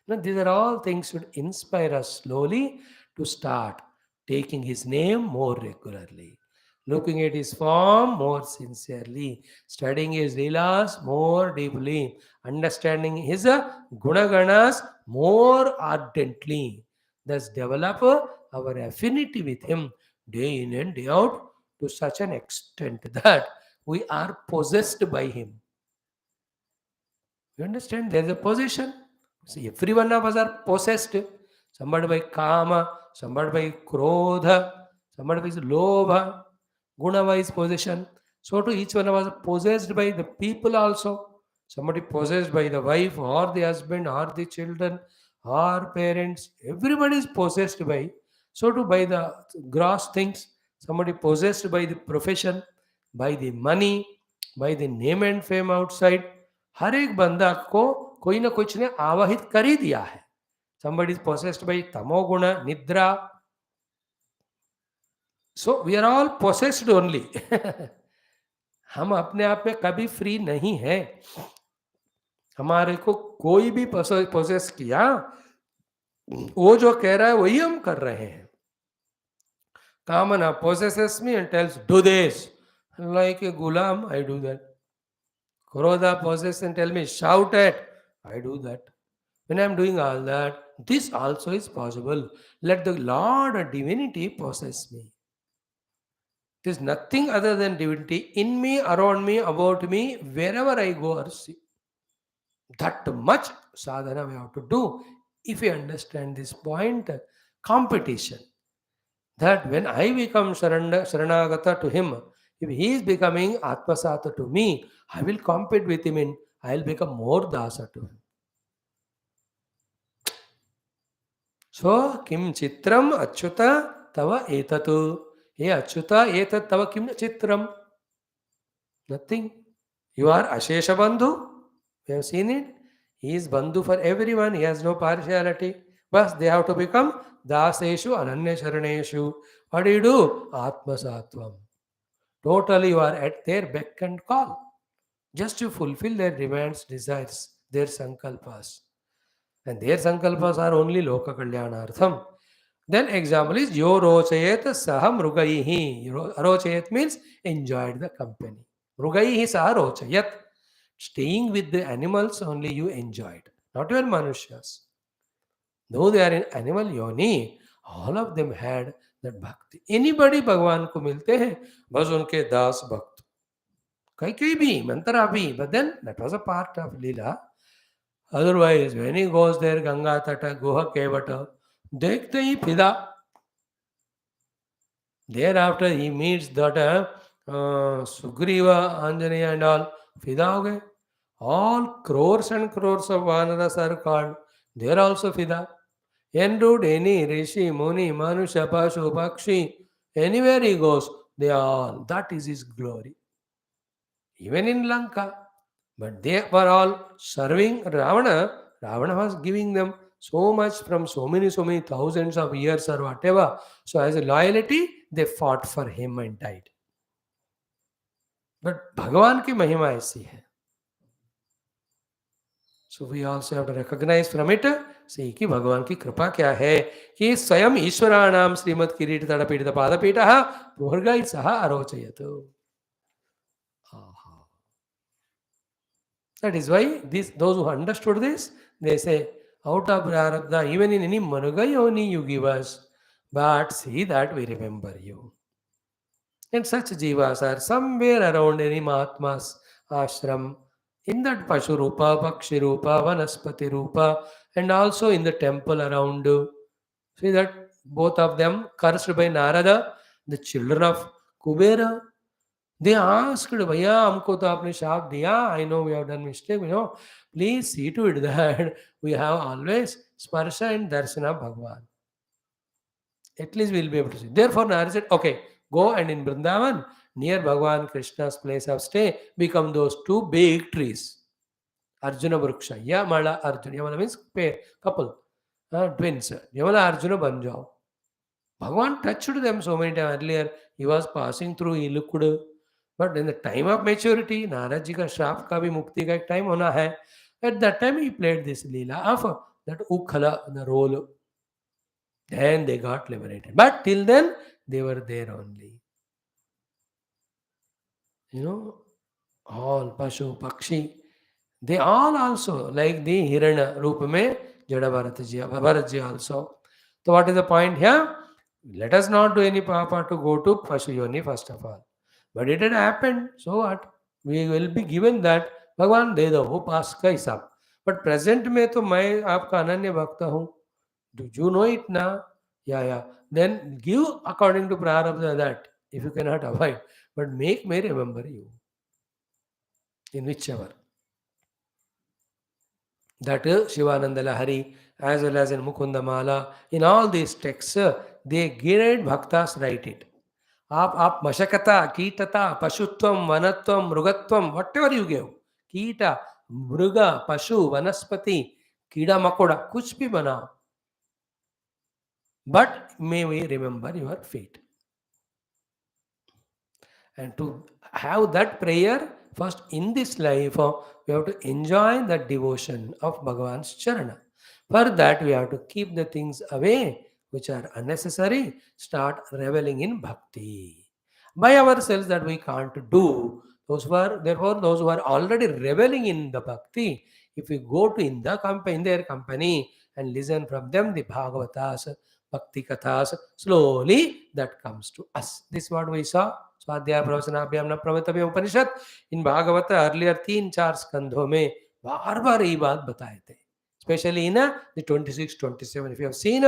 Now, these are all things should inspire us slowly to start taking his name more regularly, looking at his form more sincerely, studying his leelas more deeply, understanding his gunaganas more ardently. Thus, develop our affinity with him day in and day out to such an extent that we are possessed by him. You understand? There is a possession. See, every one of us are possessed. Somebody by kama, somebody by krodha, somebody by lobha, guna wise possession. So to each one of us possessed by the people also. Somebody possessed by the wife or the husband or the children or parents. Everybody is possessed by. So to by the gross things. Somebody possessed by the profession, by the money, by the name and fame outside. हर एक बंदा को कोई ना कुछ ने आवाहित कर ही दिया है. Somebody is possessed by tamoguna, nidra. So we are all possessed only. हम अपने आप में कभी फ्री नहीं है. हमारे को कोई भी पोसेस किया, वो जो कह रहा है वही हम कर रहे हैं. Kamana possesses me and tells, do this. Like a gulam, I do that. Krodha possesses and tell me, shout at. I do that. When I am doing all that, this also is possible. Let the Lord or divinity possess me. It is nothing other than divinity in me, around me, about me, wherever I go or see. That much sadhana we have to do. If you understand this point, competition. That when I become Sharanagata to him, if he is becoming Atmasata to me, I will compete with him and I will become more Dasa to him. So, kim chitram achyuta tava etatu. Hey achyuta etat tava kim chitram. Nothing. You are Ashesha Bandhu. We have seen it. He is Bandhu for everyone. He has no partiality. But they have to become Daseshu Ananya Sharaneshu. What do you do? Atmasatvam. Totally you are at their beck and call. Just to fulfill their demands, desires, their sankalpas. And their sankalpas are only Loka Kalyanartham. Then example is Yo Rochayet Saha Mrugaihi. Rochayet means enjoyed the company. Mrugaihi Saha Rochayat. Staying with the animals only you enjoyed. Not even Manushas. Though they are in animal yoni, all of them had that bhakti. Anybody Bhagavan ko milte hain, bas unke das bhakt. Kai bhi, mantra bhi, but then that was a part of Leela. Otherwise, when he goes there, Ganga Tata, Goha Kevata, dekhte hi fida. Thereafter he meets that Sugriva, Anjaneya and all, fida ho gaye. All crores and crores of Vanaras are called. They are also fida. Endued any Rishi, Muni, Manusha, Pashu, Pakshi, anywhere he goes, they are all. That is his glory. Even in Lanka. But they were all serving Ravana. Ravana was giving them so much from so many thousands of years or whatever. So as a loyalty, they fought for him and died. But Bhagavan ki mahima aisi hai. So we also have to recognize from it, see कि भगवान की कृपा क्या है कि स्वयं ईश्वराणाम श्रीमद किरीट तड़पीडित पादपीठः भोर्गै सह अरोचयत्. Aha. That is why those who understood this, they say, out of prarabdha, even in any manugayoni you give us, but see that we remember you. And such jivas are somewhere around any Mahatma's ashram, in that Pashu Rupa, Pakshi Rupa, Vanaspati Rupa, and also in the temple around. See that both of them, cursed by Narada, the children of Kubera, they asked, Bhaiya, हमको तो आपने शाप दिया. I know we have done mistake. Please see to it that we have always sparsha and darshana of Bhagavan. At least we will be able to see. Therefore, Narada said, okay, go and in Vrindavan, near Bhagavan Krishna's place of stay, become those two big trees. Arjuna Vruksha. Yamala Arjuna. Yamala means pair, couple, twins. Yamala Arjuna Banjao. Bhagavan touched them so many times earlier. He was passing through, he looked. But in the time of maturity, Narad ji ka श्राप का भी मुक्ति का एक time होना है. At that time, he played this leela of that Ukhala, the role. Then they got liberated. But till then, they were there only. All Pashu, Pakshi, they all also, like the Hirana Rupa mein, Jada Bharat ji also. So what is the point here? Let us not do any papa to go to Pashu Yoni first of all. But it had happened, so what? We will be given that. भगवान दे दो वो पास का हिसाब. But present में तो मैं आपका अनन्य भक्त हूँ. Do you know it now? Yeah. Then give according to prarabdha that, if you cannot avoid. But make me remember you. In whichever. That Shivananda Lahari, as well as in Mukunda Mala, in all these texts, they guided bhaktas write it. आप मशकता कीटता पशुत्वम वनत्वम मृगत्वम whatever you give, कीटा मृग पशु वनस्पति कीड़ा मकोड़ा कुछ भी बनाओ, but may we remember your fate. And to have that prayer, first in this life, we have to enjoy the devotion of Bhagavan's charana. For that, we have to keep the things away which are unnecessary, start reveling in bhakti. By ourselves, that we can't do. Therefore, those who are already reveling in the bhakti, if we go to in their company and listen from them the Bhagavatas, Bhakti Kathas, slowly that comes to us. This is what we saw. स्वाध्याय प्रवचनाभ्याम न प्रवतव्य उपनिषद इन Bhagavat earlier 3-4 स्कंधों में बार बार ये बात बताए थे, especially in the 26-27. If you have seen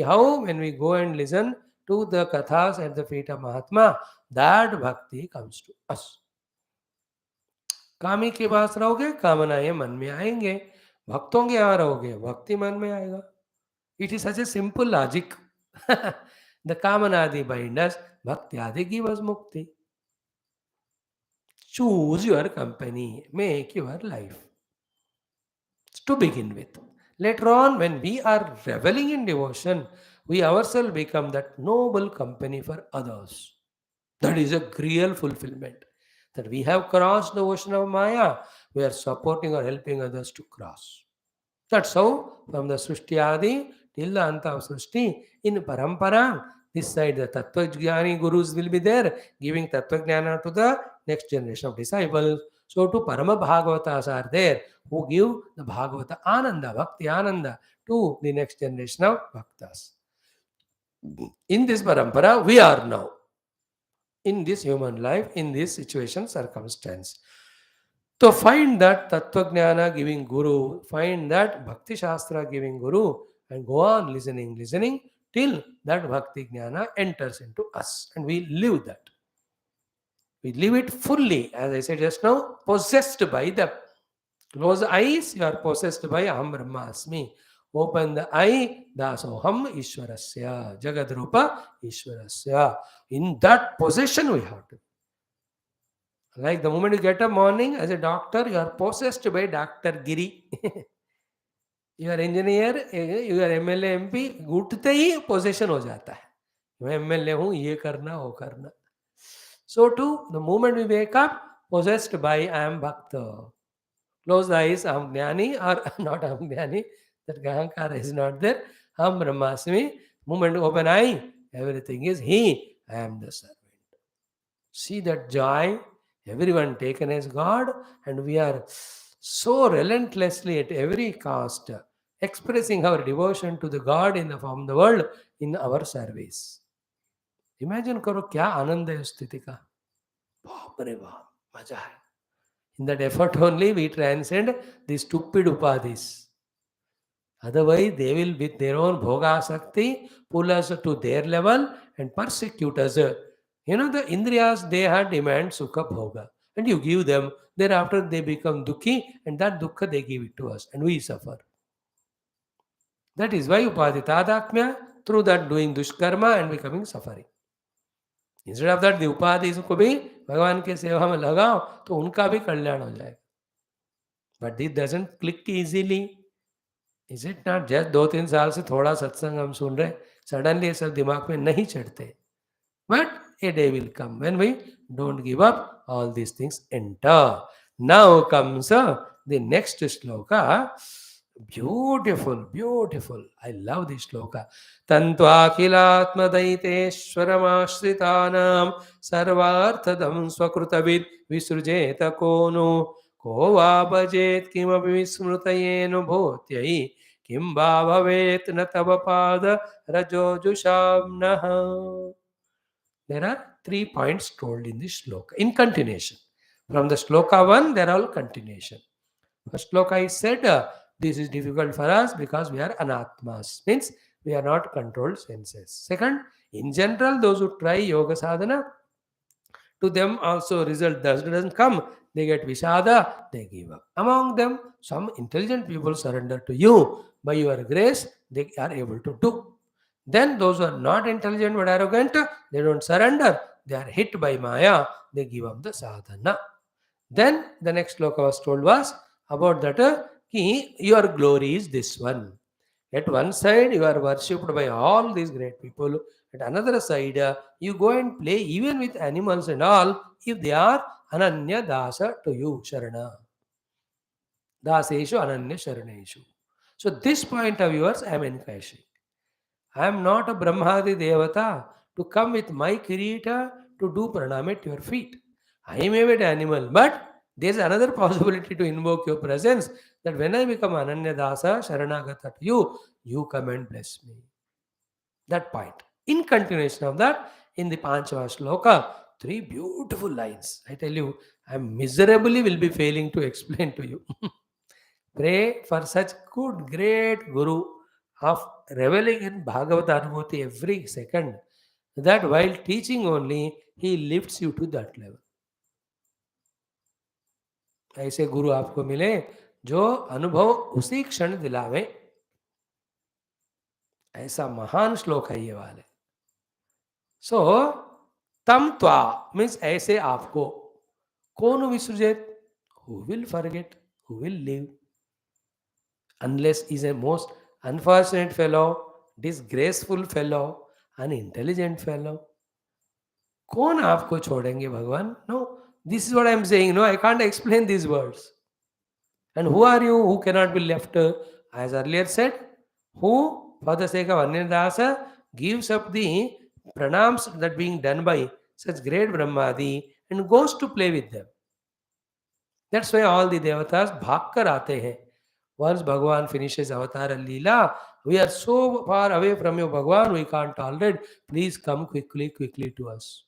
how when we go and listen to the kathas at the feet of Mahatma, that bhakti comes to us. कामी के पास रहोगे कामनाएं मन में आएंगे, भक्तों के यहाँ रहोगे भक्ति मन में आएगा. It is such a simple logic. The Kamanadi bind us, Bhakti Adi give us Mukti. Choose your company, make your life. To begin with. Later on, when we are reveling in devotion, we ourselves become that noble company for others. That is a real fulfillment. That we have crossed the ocean of Maya, we are supporting or helping others to cross. That's how, from the Srishti Adi till the Anta of Srishti, in Parampara, this side the Tattvajnani Gurus will be there, giving Tattvajnana to the next generation of disciples. So to Parama Bhagavatas are there, who give the Bhagavata Ananda, Bhakti Ananda to the next generation of Bhaktas. In this Parampara, we are now. In this human life, in this situation, circumstance. So find that Tattvajnana giving Guru, find that Bhakti Shastra giving Guru, and go on listening till that Bhakti Jnana enters into us and we live that. We live it fully, as I said just now, possessed by the close eyes, you are possessed by Aham Brahmasmi. Open the eye, Dasoham Ishwarasya, Jagadrupa Ishwarasya. In that possession we have to. Like the moment you get up morning as a doctor, you are possessed by Dr. Giri. Your engineer, your MLA MP घुटते ही possession हो जाता है, मैं MLA हूं, ये करना वो करना. So too, the moment we wake up, possessed by I am Bhakta. Close the eyes, I am Jnani or not I am Jnani. That Gahankara is not there. Ham Brahmasmi. Moment open eye, everything is He. I am the servant. See that joy, everyone taken as God, and we are so relentlessly at every cost expressing our devotion to the God in the form of the world in our service. Imagine करो क्या आनंद है उस स्थिति का. बाप रे बाप, मजा है. In that effort only we transcend the stupid upadhis. Otherwise, they will with their own bhoga sakti pull us to their level and persecute us. You know, the indriyas, they have demand sukha bhoga. And you give them, thereafter they become dukhi, and that dukkha they give it to us, and we suffer. That is why upadhi tadakmya, through that doing dushkarma and becoming suffering. Instead of that उपाधि को भी भगवान के सेवा में लगाओ तो उनका भी कल्याण हो जाएगा. But this doesn't click easily. Is it not? Just 2-3 साल से थोड़ा सत्संग हम सुन रहे, सडनली ये सब दिमाग में नहीं चढ़ते. But a day will come when we don't give up, all these things enter. Now comes the next shloka. Beautiful, beautiful. I love this shloka. Tantvakilatmadaiteteshwaramashritanam sarvarthadam swakృతవిద్ విసృజేత కోను को वा भजेत किमपि विस्मृतयेन भूत्यै किं वा भवेत् न तव पाद रजोजुषाम्नः. There are 3 points told in this shloka in continuation. From the shloka 1, they are all continuation. First shloka is said, this is difficult for us because we are anatmas, means we are not controlled senses. Second, in general, those who try yoga sadhana, to them also result doesn't come. They get visada, they give up. Among them, some intelligent people surrender to you. By your grace, they are able to do. Then those who are not intelligent but arrogant, they don't surrender. They are hit by Maya. They give up the sadhana. Then the next sloka was told was about that your glory is this one. At one side, you are worshipped by all these great people. At another side, you go and play even with animals and all if they are ananya dasa to you, sharana. Daseshu ananya sharaneshu. So this point of yours, I am encouraging. I am not a Brahmadi Devata to come with my kirita to do pranam at your feet. I am a animal, but there is another possibility to invoke your presence, that when I become Ananya Dasa, Sharanagata to you, you come and bless me. That point. In continuation of that, in the Panchava Shloka, 3 beautiful lines. I tell you, I am miserably will be failing to explain to you. Pray for such good, great Guru of reveling in Bhagavata Anubhuti every second, that while teaching only, he lifts you to that level. ऐसे गुरु आपको मिले जो अनुभव उसी क्षण दिलावे. ऐसा महान श्लोक है ये वाले. सो तम त्वा मीन्स ऐसे आपको, कौन विसृजेत, who will forget, who will live, unless is a most unfortunate fellow, disgraceful fellow, unintelligent fellow. कौन आपको छोड़ेंगे भगवान? No, this is what I am saying. No, I can't explain these words. And who are you who cannot be left? As earlier said, who for the sake of Anandasa gives up the pranams that being done by such great Brahmadi and goes to play with them. That's why all the devatas bhag kar aate hain. Once Bhagavan finishes avatar and Leela, we are so far away from you, Bhagavan, we can't tolerate. Please come quickly to us.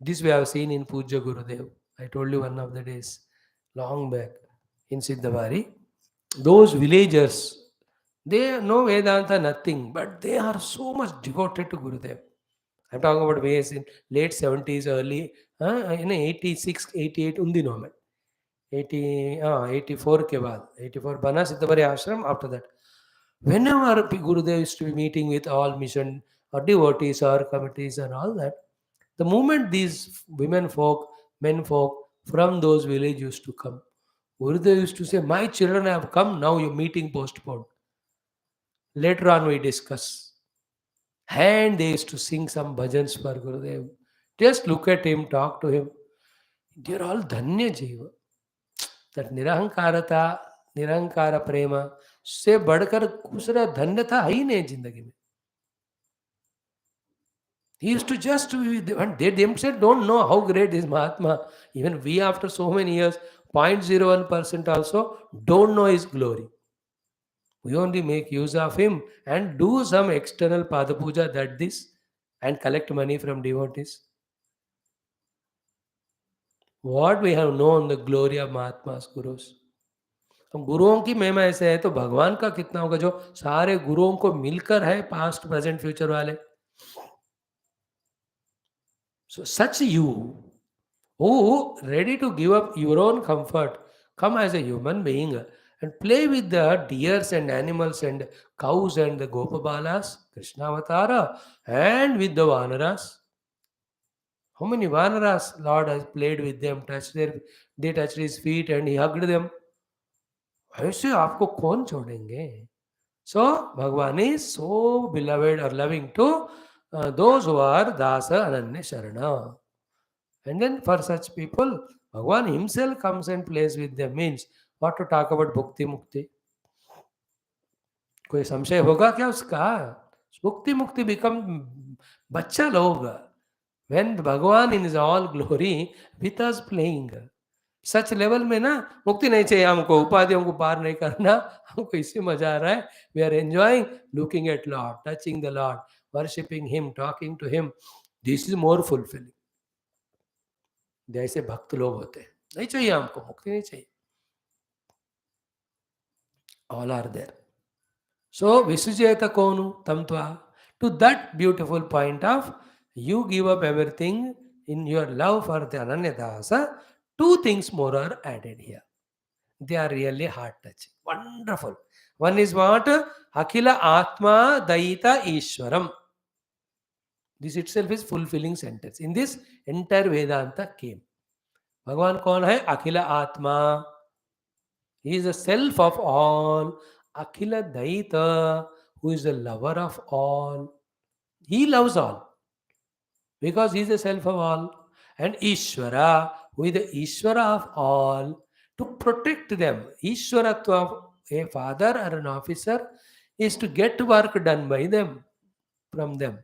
This we have seen in Puja Gurudev. I told you one of the days, long back in Siddhavari. Those villagers, they know Vedanta nothing, but they are so much devoted to Gurudev. I'm talking about ways in late 70s, early, in 86, 88, undi moment. 84 के बाद 84 बना सिद्धवरी आश्रम. After that, whenever Gurudev used to be meeting with all mission or devotees or committees and all that, the moment these women folk, men folk from those villages used to come, Gurudev used to say, my children have come, now your meeting postponed. Later on we discuss. And they used to sing some bhajans for Gurudev. Just look at him, talk to him. They're all dhanya jiva. That निरहंकारता निरहंकार प्रेम से बढ़कर दूसरा धन्य था ही नहीं जिंदगी में. He used to just, and they themselves don't know how great is Mahatma. Even we, after so many years, 0.01% also don't know his glory. We only make use of him and do some external Pada Puja, that this, and collect money from devotees. What we have known the glory of Mahatma's Gurus. हम गुरुओं की महिमा ऐसे है तो भगवान का कितना होगा जो सारे गुरुओं को मिलकर है, पास्ट प्रेजेंट फ्यूचर वाले. So such you who ready to give up your own comfort, come as a human being and play with the deers and animals and cows and the Gopabalas, Krishnavatara, and with the Vanaras. How many Vanaras Lord has played with them, they touched his feet and he hugged them. ऐसे आपको कौन छोड़ेंगे? So Bhagavan is so beloved or loving to those who are Dasa Ananya Sharana. And then for such people, Bhagavan himself comes and plays with them. Means what to talk about Bhukti Mukti? कोई संशय होगा क्या उसका? Bhukti Mukti become बच्चा लोग. When Bhagavan in his all glory with us playing. Such level में ना मुक्ति नहीं चाहिए हमको, उपाधियों को पार नहीं करना, हमको इससे मजा आ रहा है. We are enjoying looking at Lord, touching the Lord, worshipping him, talking to him. This is more fulfilling. जैसे भक्त लोग होते हैं, नहीं चाहिए हमको, मुक्ति नहीं चाहिए. All are there. सो विसृजेत कोनु तम त्वा. To that beautiful point of you give up everything in your love for the Ananya Dasa, two things more are added here. They are really heart-touching. Wonderful. One is what? Akhila Atma Daita Ishwaram. This itself is fulfilling sentence. In this entire Vedanta came. Bhagavan kaun hai? Akhila Atma. He is the self of all. Akhila Daita, who is the lover of all. He loves all. Because he is the self of all. And Ishvara, who is the Ishvara of all, to protect them. Ishvaratva of a father or an officer is to get work done by them, from them.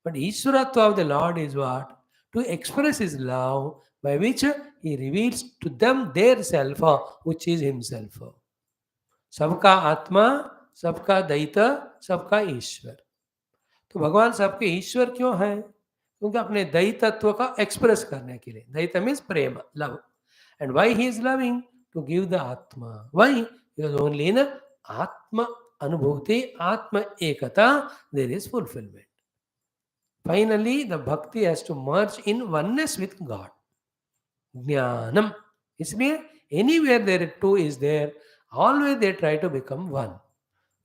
But Ishvaratva of the Lord is what? To express his love, by which he reveals to them their self, which is himself. सबका आत्मा, सबका दैता, सबका ईश्वर. तो भगवान सबके ईश्वर क्यों है? क्योंकि अपने दैतत्व का एक्सप्रेस करने के लिए. दैता मीन्स प्रेम, love. And why he is loving? To give the आत्मा. व्हाई? बिकॉज ओनली इन आत्मा अनुभूति, आत्मा एकता, there is fulfilment. Finally the भक्ति has to merge in oneness with God. ज्ञानम. इसलिए anywhere there to is there, always they try to become one,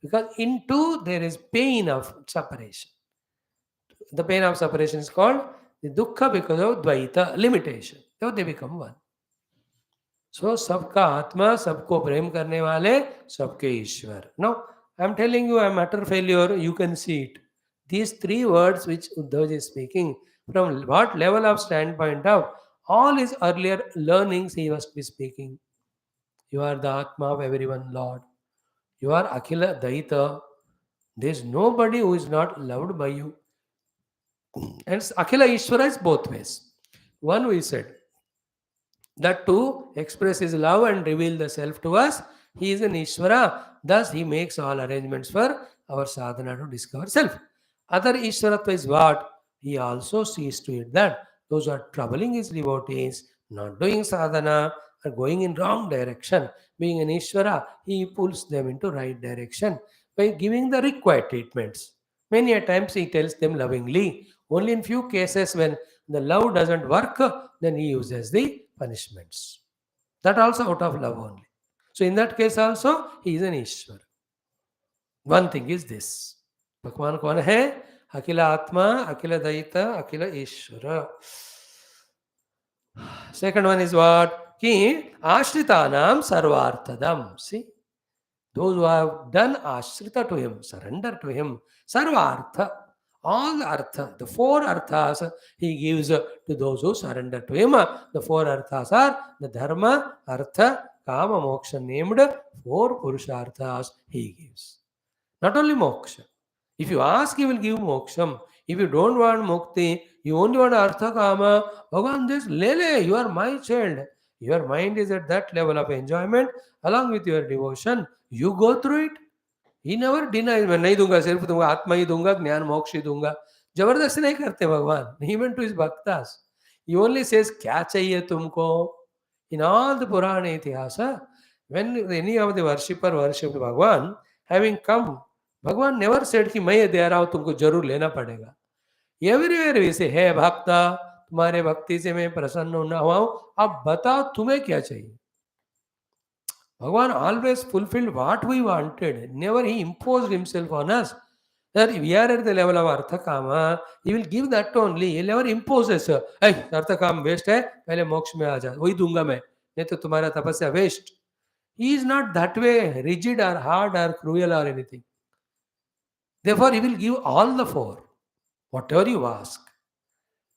because in two there is pain of separation. The pain of separation is called the dukkha because of dvaita, limitation. So they become one. So सबका आत्मा, सबको प्रेम करने वाले, सबके ईश्वर. Now I am telling you I am utter failure. You can see it. These three words which Uddhava is speaking, from what level of standpoint of all his earlier learnings he must be speaking. You are the Atma of everyone, Lord. You are Akhila Daita. There is nobody who is not loved by you. And Akhila Ishvara is both ways. One, we said that to express his love and reveal the self to us, he is an Ishvara. Thus, he makes all arrangements for our sadhana to discover self. Other Ishvaratva is what? He also sees to it that those who are troubling his devotees, not doing sadhana, are going in wrong direction. Being an Ishvara, he pulls them into right direction by giving the required treatments. Many a times he tells them lovingly. Only in few cases when the love doesn't work, then he uses the punishments. That also out of love only. So in that case also, he is an Ishvara. One thing is this. Bhagavan kaun hai? Akila Atma, Akila Daita, Akila Ishvara. Second one is what? Ki ashritanam sarvarthadam. See, those who have done ashrita to him, surrender to him, sarvartha, all the artha, the four arthas he gives to those who surrender to him. The four arthas are the dharma, artha, kama, moksha, named four purusharthas he gives. Not only moksha. If you ask, he will give moksham. If you don't want mukti, you only want artha, kama, Bhagavan says, Lele, you are my child. Your mind is at that level of enjoyment along with your devotion. You go through it. He never denies, मैं नहीं दूंगा, सिर्फ दूंगा, आत्मा ही दूंगा, ज्ञान मोक्ष ही दूंगा. जबरदस्ती नहीं करते भगवान. Even to his bhaktas, he only says, क्या चाहिए तुमको? In all the Purana Itihasa, when any of the worshipper worshipped Bhagwan, having come, भगवान never said कि मैं ये दे रहा हूं तुमको जरूर लेना पड़ेगा. Everywhere we say, हे भक्ता, तुम्हारे भक्ति से मैं प्रसन्न होना हुआ हूं, अब बताओ तुम्हें क्या चाहिए. Bhagavan always fulfilled what we wanted. Never he imposed himself on us. That we are at the level of Artha Kama, he will give that only. He never imposes. Hey, Artha Kama waste hai, pehle moksha mein aa ja. Wahi dunga main. Nahi to tumhara tapasya waste. He is not that way, rigid or hard or cruel or anything. Therefore, he will give all the four, whatever you ask.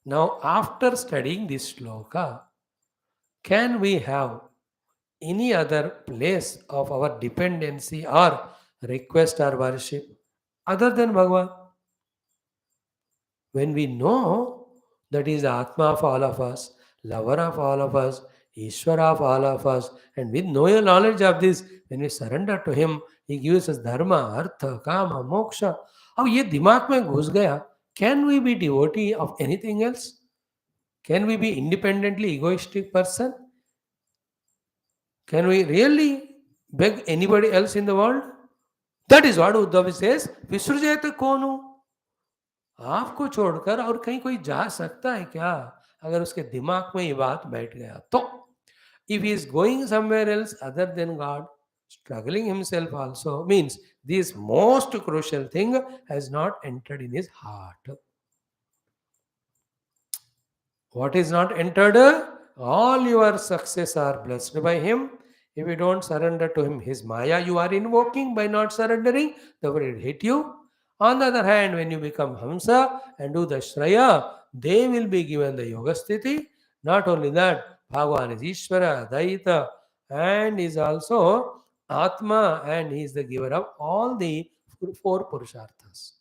Now, after studying this sloka, can we have any other place of our dependency or request or worship other than Bhagavan? When we know that he is the Atma of all of us, lover of all of us, Ishvara of all of us, and with knowledge of this, when we surrender to him, he gives us dharma, artha, kama, moksha. अब ये दिमाग में घुस गया, can we be devotee of anything else? Can we be independently egoistic person? Can we really beg anybody else in the world? That is what Uddhav says, विसृजयत कौन? आपको छोड़कर और कहीं कोई जा सकता है क्या? अगर उसके दिमाग में ये बात बैठ गया तो. If he is going somewhere else other than God, struggling himself also, means this most crucial thing has not entered in his heart. What is not entered? All your success are blessed by him. If you don't surrender to him, his Maya you are invoking by not surrendering, the will hit you. On the other hand, when you become Hamsa and do the Shraya, they will be given the Yoga Sthiti. Not only that, Bhagavan is Ishvara, Daita, and is also Atma, and he is the giver of all the four Purusharthas.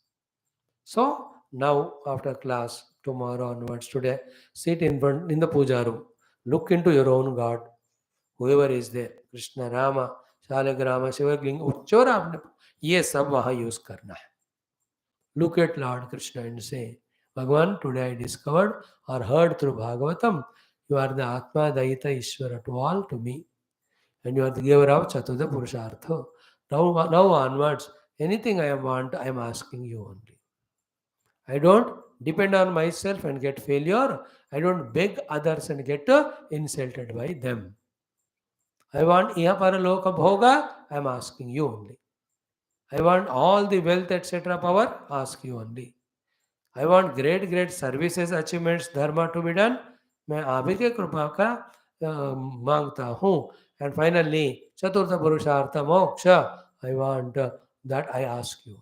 So, now after class, tomorrow onwards, today, sit in front in the puja room. Look into your own God, whoever is there. Krishna, Rama, Shalagrama, Shivagling, Uchora आपने ये सब वहाँ use करना है. Look at Lord Krishna and say, Bhagavan, today I discovered or heard through Bhagavatam, you are the Atma, Daita, Ishvara to all, to me. And you are the giver of Chaturtha Purushartha. Now onwards, anything I want, I am asking you only. I don't depend on myself and get failure. I don't beg others and get insulted by them. I want Iha Paraloka Bhoga, I am asking you only. I want all the wealth, etc. power, ask you only. I want great services, achievements, dharma to be done. मैं आप ही के कृपा का मांगता हूँ. And finally, Chaturtha Purushartha Moksha, I want that I ask you.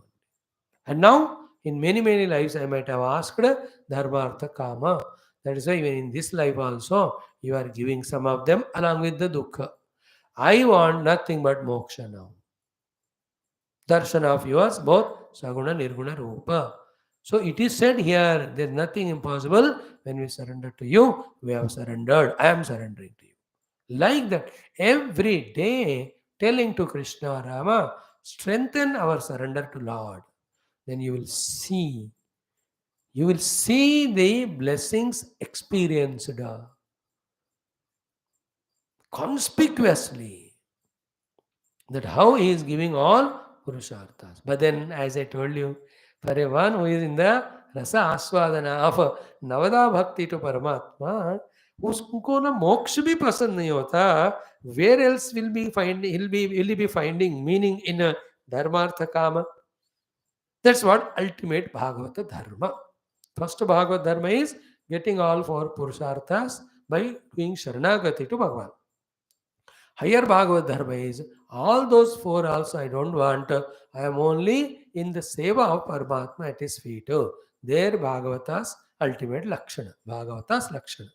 And now, in many lives, I might have asked Dharma, Artha, Kama. That is why even in this life also, you are giving some of them along with the Dukkha. I want nothing but Moksha now. Darshan of yours, both Saguna, Nirguna, Rupa. So it is said here, there is nothing impossible. When we surrender to you, we have surrendered. I am surrendering to you. Like that, every day, telling to Krishna, Rama, strengthen our surrender to Lord. Then you will see the blessings experienced conspicuously. That how he is giving all Purusharthas. But then, as I told you, for a one who is in the Rasa Aswadana of Navada Bhakti to Paramatma, उसको ना मोक्ष भी पसंद नहीं होता. Where else will he be finding meaning in a Dharmartha Kama? That's what ultimate Bhagavata Dharma. First Bhagavata Dharma is getting all four Purusharthas by doing Sharanagati to Bhagavan. Higher Bhagavad Dharma is all those four also I don't want. I am only in the seva of Paramatma at his feet. There Bhagavata's ultimate Lakshana. Bhagavata's Lakshana.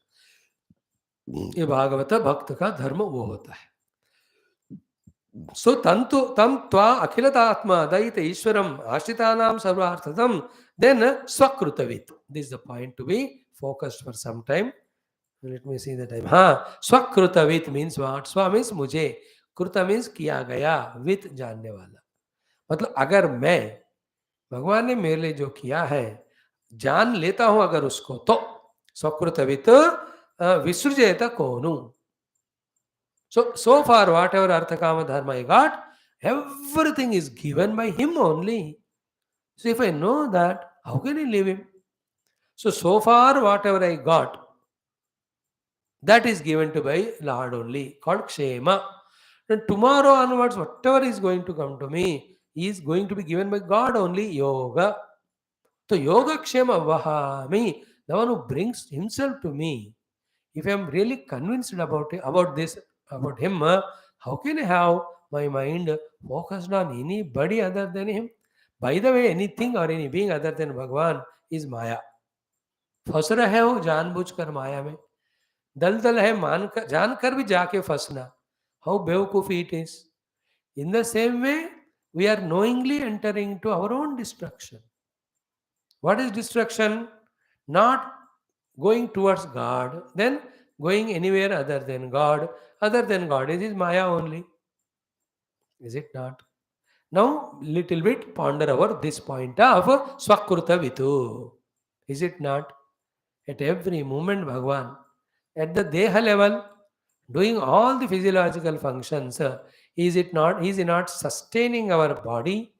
ये भागवत भक्त का धर्म वो होता है. सो तंतु तम त्वा अखिलतात्मा दयित ईश्वरम आश्रितानाम सर्वार्थतम then स्वकृतवित. This is the point to be focused for some time. Let me see the time. हाँ, स्वकृतवित means what? स्व means मुझे, कृत means किया गया, वित जानने वाला. मतलब अगर मैं भगवान ने मेरे लिए जो किया है जान लेता हूं अगर उसको, तो स्वकृतवित विसृजेत कोनु. So far, whatever Artha Kama Dharma I got, everything is given by him only. So if I know that, how can I leave him? So far, whatever I got, that is given to by Lord only, called Kshema. And tomorrow onwards, whatever is going to come to me, is going to be given by God only, Yoga. So Yoga Kshema Vahami, the one who brings himself to me. If I am really convinced about this, about him, how can I have my mind focused on anybody other than him? By the way, anything or any being other than Bhagwan is Maya. फंस रहे हो जानबूझकर माया में, दलदल है मानकर जानकर भी जाके फंसना. How बेवकूफी it is. In the same way, we are knowingly entering into our own destruction. What is destruction? Not going towards God, then going anywhere other than God. Other than God, it is Maya only. Is it not? Now, little bit ponder over this point of Swakruta Vitu. Is it not? At every moment, Bhagwan, at the Deha level, doing all the physiological functions, is it not? Is he not sustaining our body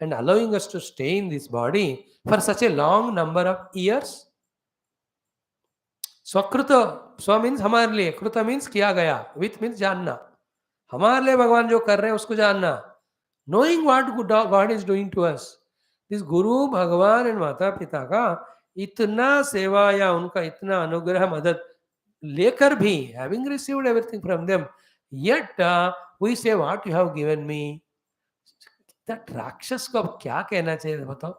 and allowing us to stay in this body for such a long number of years? स्वकृत, स्व means हमारे लिए, कृत means किया गया, with means जानना. हमारे लिए भगवान जो कर रहे हैं उसको जानना. Knowing what God is doing to us. This guru Bhagwan and माता पिता का इतना सेवा या उनका इतना अनुग्रह मदद लेकर भी, having received everything from them, yet we say what you have given me. That राक्षस को अब क्या कहना चाहिए बताओ.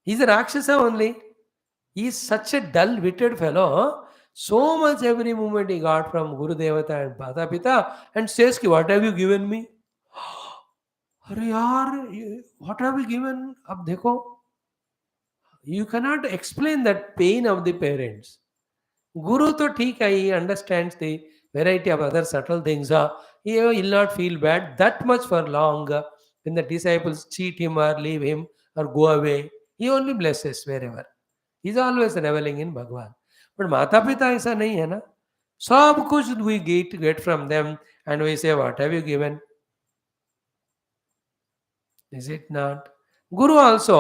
ही इज अ राक्षस only. He is such a dull-witted fellow. So much every moment he got from Guru Devata and Mata Pita, and says, "What have you given me?" अरे यार, what have you given? अब देखो, you cannot explain that pain of the parents. Guru तो ठीक है, he understands the variety of other subtle things. He will not feel bad that much for long. When the disciples cheat him or leave him or go away, he only blesses wherever. He is always reveling in Bhagwan. But Mata Pita ऐसा नहीं है ना. सब कुछ we get from them and we say, what have you given? Is it not? Guru also,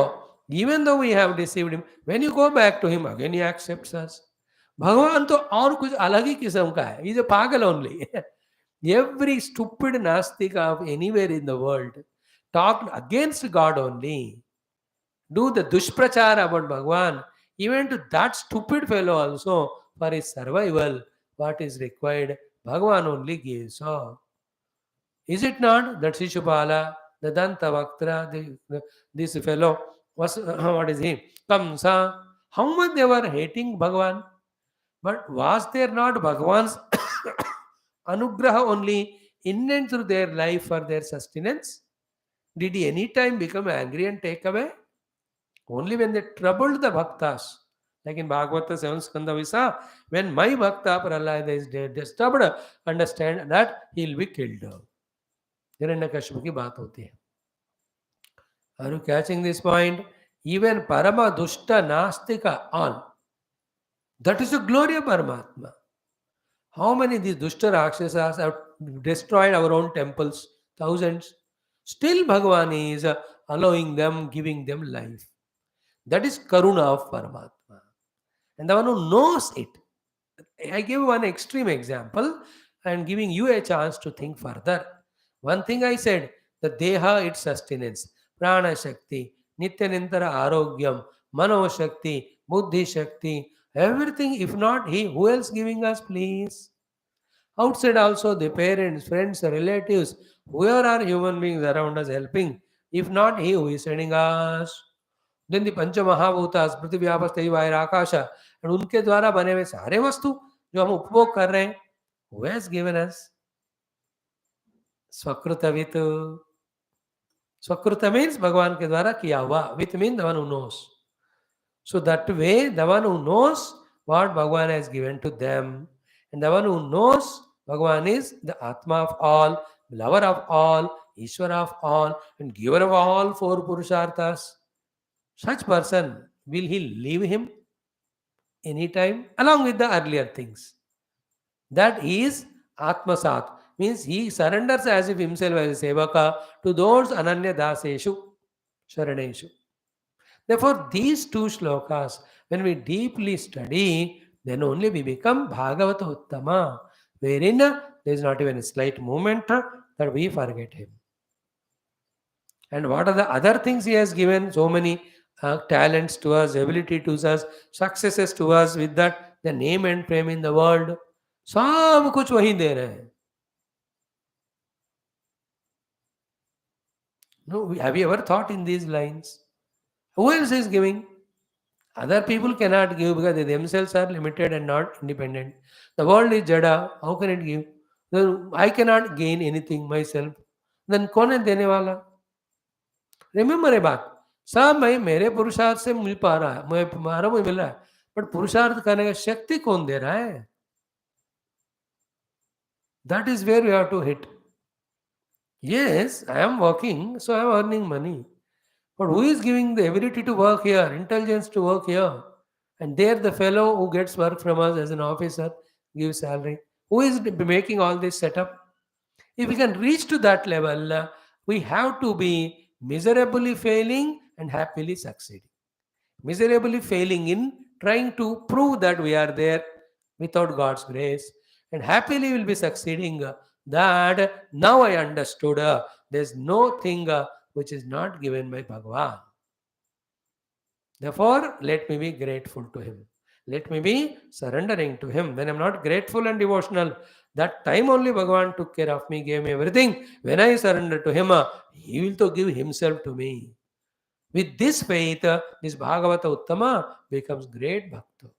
even though we have deceived him, when you go back to him, again he accepts us. भगवान तो और कुछ अलग ही किस्म का है. He is a pagal only. Every stupid nastika of anywhere in the world talked against God only. Do the dushprachar about Bhagwan. Even to that stupid fellow also, for his survival, what is required, Bhagwan only gives. So, is it not that Shishupala, the Dantavaktra, this fellow, was, what is he? Kamsa, how much they were hating Bhagwan? But was there not Bhagwan's anugraha only in and through their life for their sustenance? Did he any time become angry and take away? Only when they troubled the bhaktas. Like in Bhagavata 7 Skandha we saw, when my bhakta Prahlada is disturbed, understand that he will be killed. Hiranyakashipu की बात होती है. Are you catching this point? Even Parama Dushta Nastika all. That is the glory of Paramatma. How many these Dushta Rakshasas have destroyed our own temples? Thousands. Still Bhagavan is allowing them, giving them life. That is Karuna of Paramatma. And the one who knows it. I give one extreme example and giving you a chance to think further. One thing I said, the Deha, its sustenance, Prana Shakti, Nityanintara Arogyam, Mano Shakti, Buddhi Shakti, everything. If not he, who else giving us, please? Outside also, the parents, friends, relatives, whoever are human beings around us helping. If not, he who is sending us. Then the Pancha Mahabhutas, पृथ्वी आपस तेज वायु आकाश, and उनके द्वारा बने हुए सारे वस्तु जो हम उपभोग कर रहे हैं, who has given us? स्वकृतवित. स्वकृत means भगवान के द्वारा किया हुआ. With means the one who knows. So that way, the one who knows what Bhagavan has given to them, and the one who knows Bhagavan is the Atma of all, lover of all, Ishwara of all, and giver of all four Purusharthas. Such person, will he leave him anytime along with the earlier things? That is Atmasat, means he surrenders as if himself as a Sevaka to those Ananya Daseshu, Sharaneshu. Therefore, these two shlokas, when we deeply study, then only we become Bhagavata Uttama, wherein there is not even a slight moment that we forget him. And what are the other things he has given? So many talents to us, ability to us, successes to us, with that the name and fame in the world. सब कुछ वही दे रहे हैं. No, have you ever thought in these lines? Who else is giving? Other people cannot give because they themselves are limited and not independent. The world is jada. How can it give? Then I cannot gain anything myself. Then कौन है देने वाला? Remember a बात. सब मैं मेरे पुरुषार्थ से मिल पा रहा है, मैं मारा मुझे मिल रहा है, बट पुरुषार्थ करने का शक्ति कौन दे रहा है? That is where we have to hit. Yes, I am working, so I am earning money. But who is giving the ability to work here, intelligence to work here? And there the fellow who gets work from us as an officer gives salary. Who is making all this setup? If we can reach to that level, we have to be miserably failing and happily succeeding. Miserably failing in trying to prove that we are there without God's grace, and happily will be succeeding that now I understood there's no thing which is not given by Bhagavan. Therefore, let me be grateful to him. Let me be surrendering to him. When I'm not grateful and devotional, that time only Bhagavan took care of me, gave me everything. When I surrender to him, he will to give himself to me. With this faith, this Bhagavata Uttama becomes great Bhakta.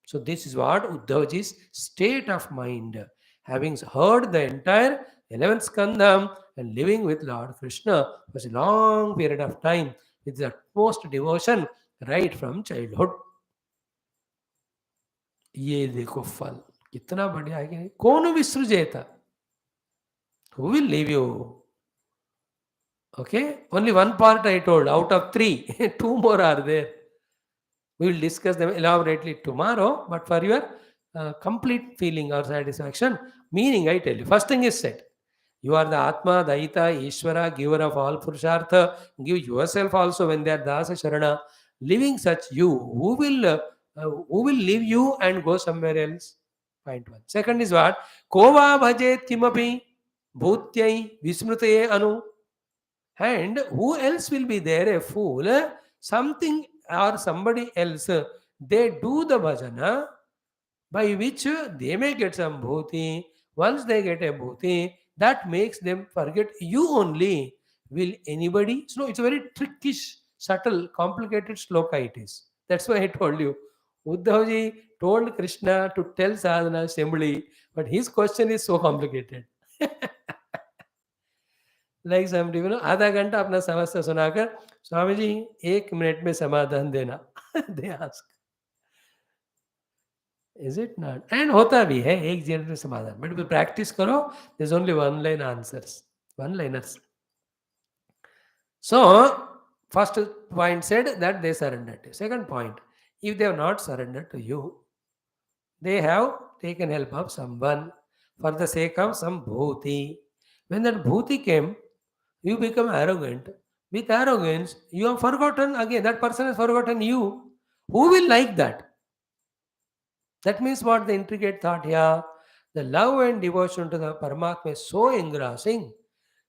So this is what Uddhavaji's state of mind. Having heard the entire 11th Skandha and living with Lord Krishna for a long period of time with the utmost devotion right from childhood. ये देखो फल कितना बढ़िया है कि नहीं. कौन विसृजेता? Who will leave you? Okay, only one part I told out of 3. 2 more are there. We will discuss them elaborately tomorrow, but for your complete feeling or satisfaction, meaning I tell you. First thing is said. You are the Atma, Daita, Ishvara, giver of all Purushartha. Give yourself also when they are Dasa Sharana. Living such you, who will leave you and go somewhere else? Point 1. Second is what? Kova bhajet kimapi bhutyai vismrutaye anu. And who else will be there? A fool. Something or somebody else. They do the bhajana by which they may get some bhuti. Once they get a bhuti, that makes them forget you only. Will anybody? So it's a very trickish, subtle, complicated shloka it is. That's why I told you. Uddhavji told Krishna to tell sadhana assembly, but his question is so complicated. Like somebody आधा घंटा अपना समस्या सुनाकर Swami ji 1 minute में समाधान देना. They ask, is it not? And होता भी है 1 मिनट में समाधान, बट प्रैक्टिस करो. There is only 1 line answers, 1 liners. So first point said that they surrender. Second point, if they have not surrender to you, they have taken help of someone for the sake of some bhuti. When that bhuti came, you become arrogant. With arrogance, you have forgotten again. That person has forgotten you. Who will like that? That means what the intricate thought here. The love and devotion to the Paramatma is so engrossing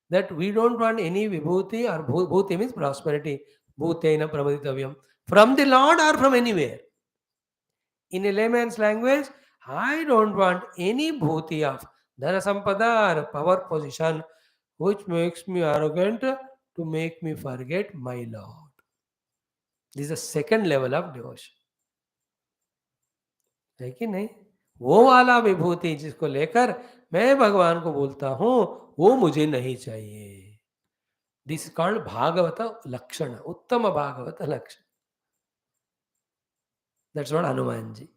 that we don't want any vibhuti, or bhuti means prosperity. Bhutena pramaditavyam. From the Lord or from anywhere. In a layman's language, I don't want any bhuti of Dhana sampada or power position which makes me arrogant to make me forget my Lord. This is the second level of devotion. है कि नहीं? वो वाला विभूति जिसको लेकर मैं भगवान को बोलता हूं, वो मुझे नहीं चाहिए. दिस इज कॉल्ड भागवत लक्षण, उत्तम भागवत लक्षण. That's what Hanuman ji.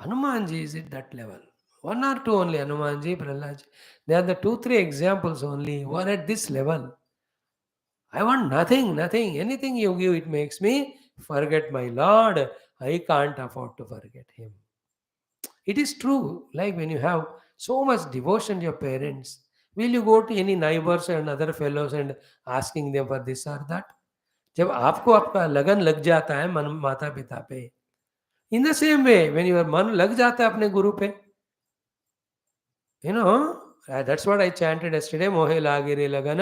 Hanuman ji is at that level. One or two only, Hanuman ji, Prahlad ji. They are the 2, 3 examples only who are at this level. I want nothing, nothing. Anything you give, it makes me forget my Lord. I can't afford to forget Him. It is true. Like when you have so much devotion to your parents, will you go to any neighbors and other fellows and asking them for this or that? जब आपको आपका लगन लग जाता है मन माता पिता पे, in the same way when your मन लग जाता है अपने गुरु पे, you know, that's what I chanted yesterday. मोहे लागे रे लगन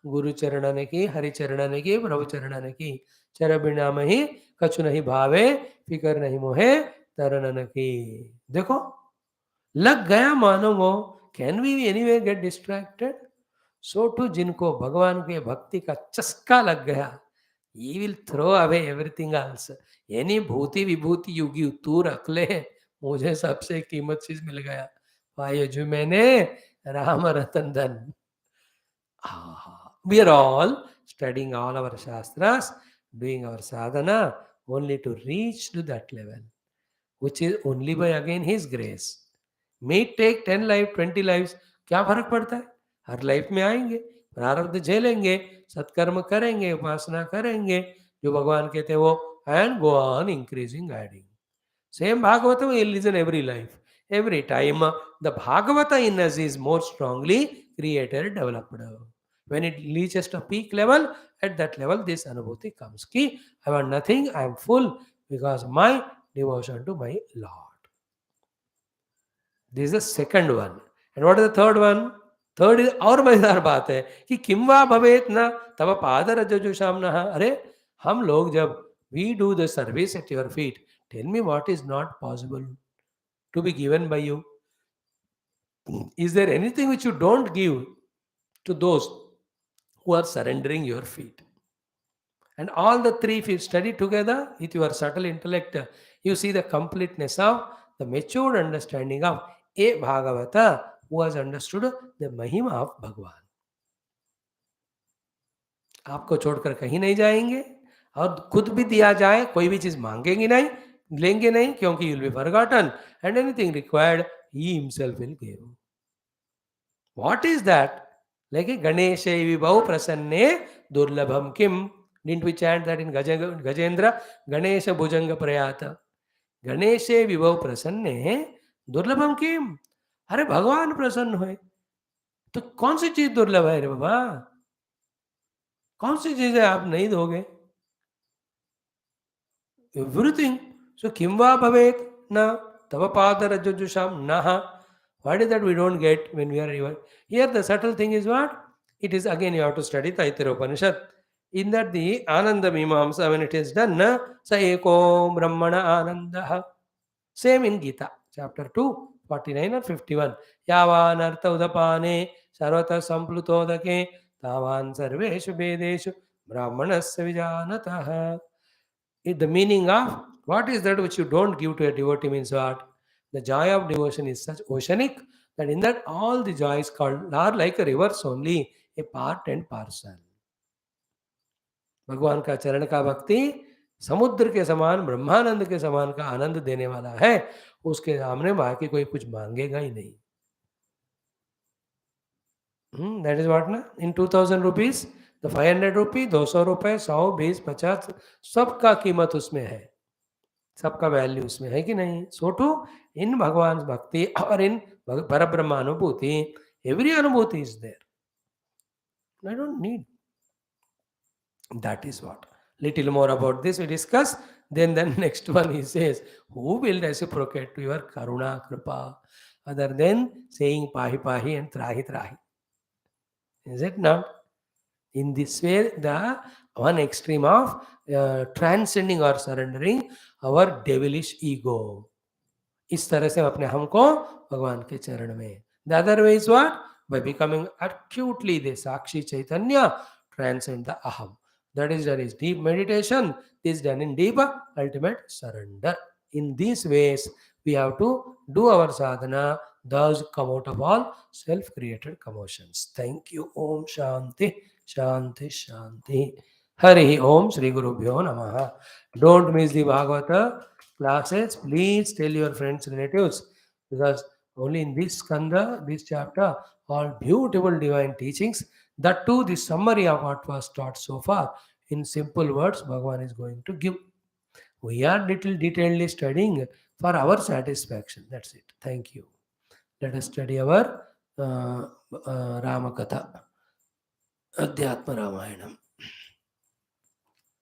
गुरु चरणन की, हरि चरणन की, प्रभु चरणन की, चर बिना मही कछु नहीं भावे, फिकर नहीं मोहे तरनन की. देखो लग गया मानो वो. Can we anyway get distracted? So to जिनको भगवान के भक्ति का चस्का लग गया, he will throw away everything else. Any भूति विभूति युगी तू रख ले, मुझे सबसे कीमत चीज मिल गया. पाए जो मैंने Ram Ratan Dhan. We are all studying all our shastras, doing our sadhana only to reach to that level, which is only by again His grace. May it take 10 lives, 20 lives, क्या फर्क पड़ता है? हर लाइफ में आएंगे, प्रारब्ध झेलेंगे, सत्कर्म करेंगे, उपासना करेंगे, जो भगवान कहते हैं वो, and go on increasing, adding. Same Bhagavatam will listen every life. Every time the Bhagavata in us is more strongly created, developed. When it reaches to peak level, at that level this anubhuti comes. Ki, I want nothing, I am full because of my devotion to my Lord. This is the second one. And what is the third one? Third is और मजेदार बात है कि किम वा भवेत न तव पाद रजजुषाम नः. अरे हम लोग जब we do the service at your feet, tell me what is not possible to be given by you. Is there anything which you don't give to those who are surrendering your feet? And all the three, if you study together with your subtle intellect, you see the completeness of the matured understanding of a Bhagavata who has understood the Mahima of Bhagavan. आपको छोड़कर कहीं नहीं जाएंगे और खुद भी दिया जाए कोई भी चीज मांगेंगे नहीं, लेंगे नहीं, क्योंकि you will be forgotten and anything required he himself will give. What is that? Like a Ganesha vibhau prasanne durlabham kim. Didn't we chant that in Gajendra? Ganesha bhujanga prayata. Ganesha vibhau prasanne durlabham kim. अरे भगवान प्रसन्न हुए तो कौन सी चीज दुर्लभ है रे बाबा? कौन सी चीज है आप नहीं दोगे? Everything. So kim va bhavet na tava pada rajjusham naha. What is that we don't get when we are even here? The subtle thing is what? It is again you have to study Taittiriya Upanishad. In that the Ananda Mimamsa, when it is done, na sa eko brahmana anandaha. Same in Gita, chapter 2, 49 or 51. Yavan artha udapane sarvata samplutodake tavan sarveshu vedeshu brahmanasya vijanataha. The meaning of what is that which you don't give to a devotee means what? The joy of devotion is such oceanic that in that all the joys called are like a rivers only, a part and parcel. भगवान का चरण का भक्ति समुद्र के समान, ब्रह्मानंद के समान का आनंद देने वाला है. उसके सामने बाकी कोई कुछ मांगेगा ही नहीं. That is what ना in 2000 rupees, the 500 rupee, 200 रुपए, 100, 20, 50, सबका कीमत उसमें है, सबका वैल्यू उसमें है कि नहीं? सो टू इन भगवान भक्ति और इन पर ब्रह्म अनुभूति, एवरी अनुभूति is there. I don't need. That is what. Little more about this we discuss. Then next one he says, who will reciprocate to your karuna kripa other than saying pahi pahi and trahi trahi? Is it not? In this way, the one extreme of transcending or surrendering our devilish ego. इस तरह से अपने हमको भगवान के चरण में The other way is what? By becoming acutely the Sakshi Chaitanya, transcend the Aham. That is done is deep meditation. This is done in deep ultimate surrender. In these ways, we have to do our sadhana, thus come out of all self-created commotions. Thank you. Om Shanti, Shanti, Shanti. Hari Om Sri Guru Bhyo Namaha. Don't miss the Bhagavata classes. Please tell your friends, relatives, because only in this skandha, this chapter, all beautiful divine teachings. That too, the summary of what was taught so far in simple words, Bhagavan is going to give. We are little detailedly studying for our satisfaction. That's it. Thank you. Let us study our Ramakatha, Adhyatma Ramayanam.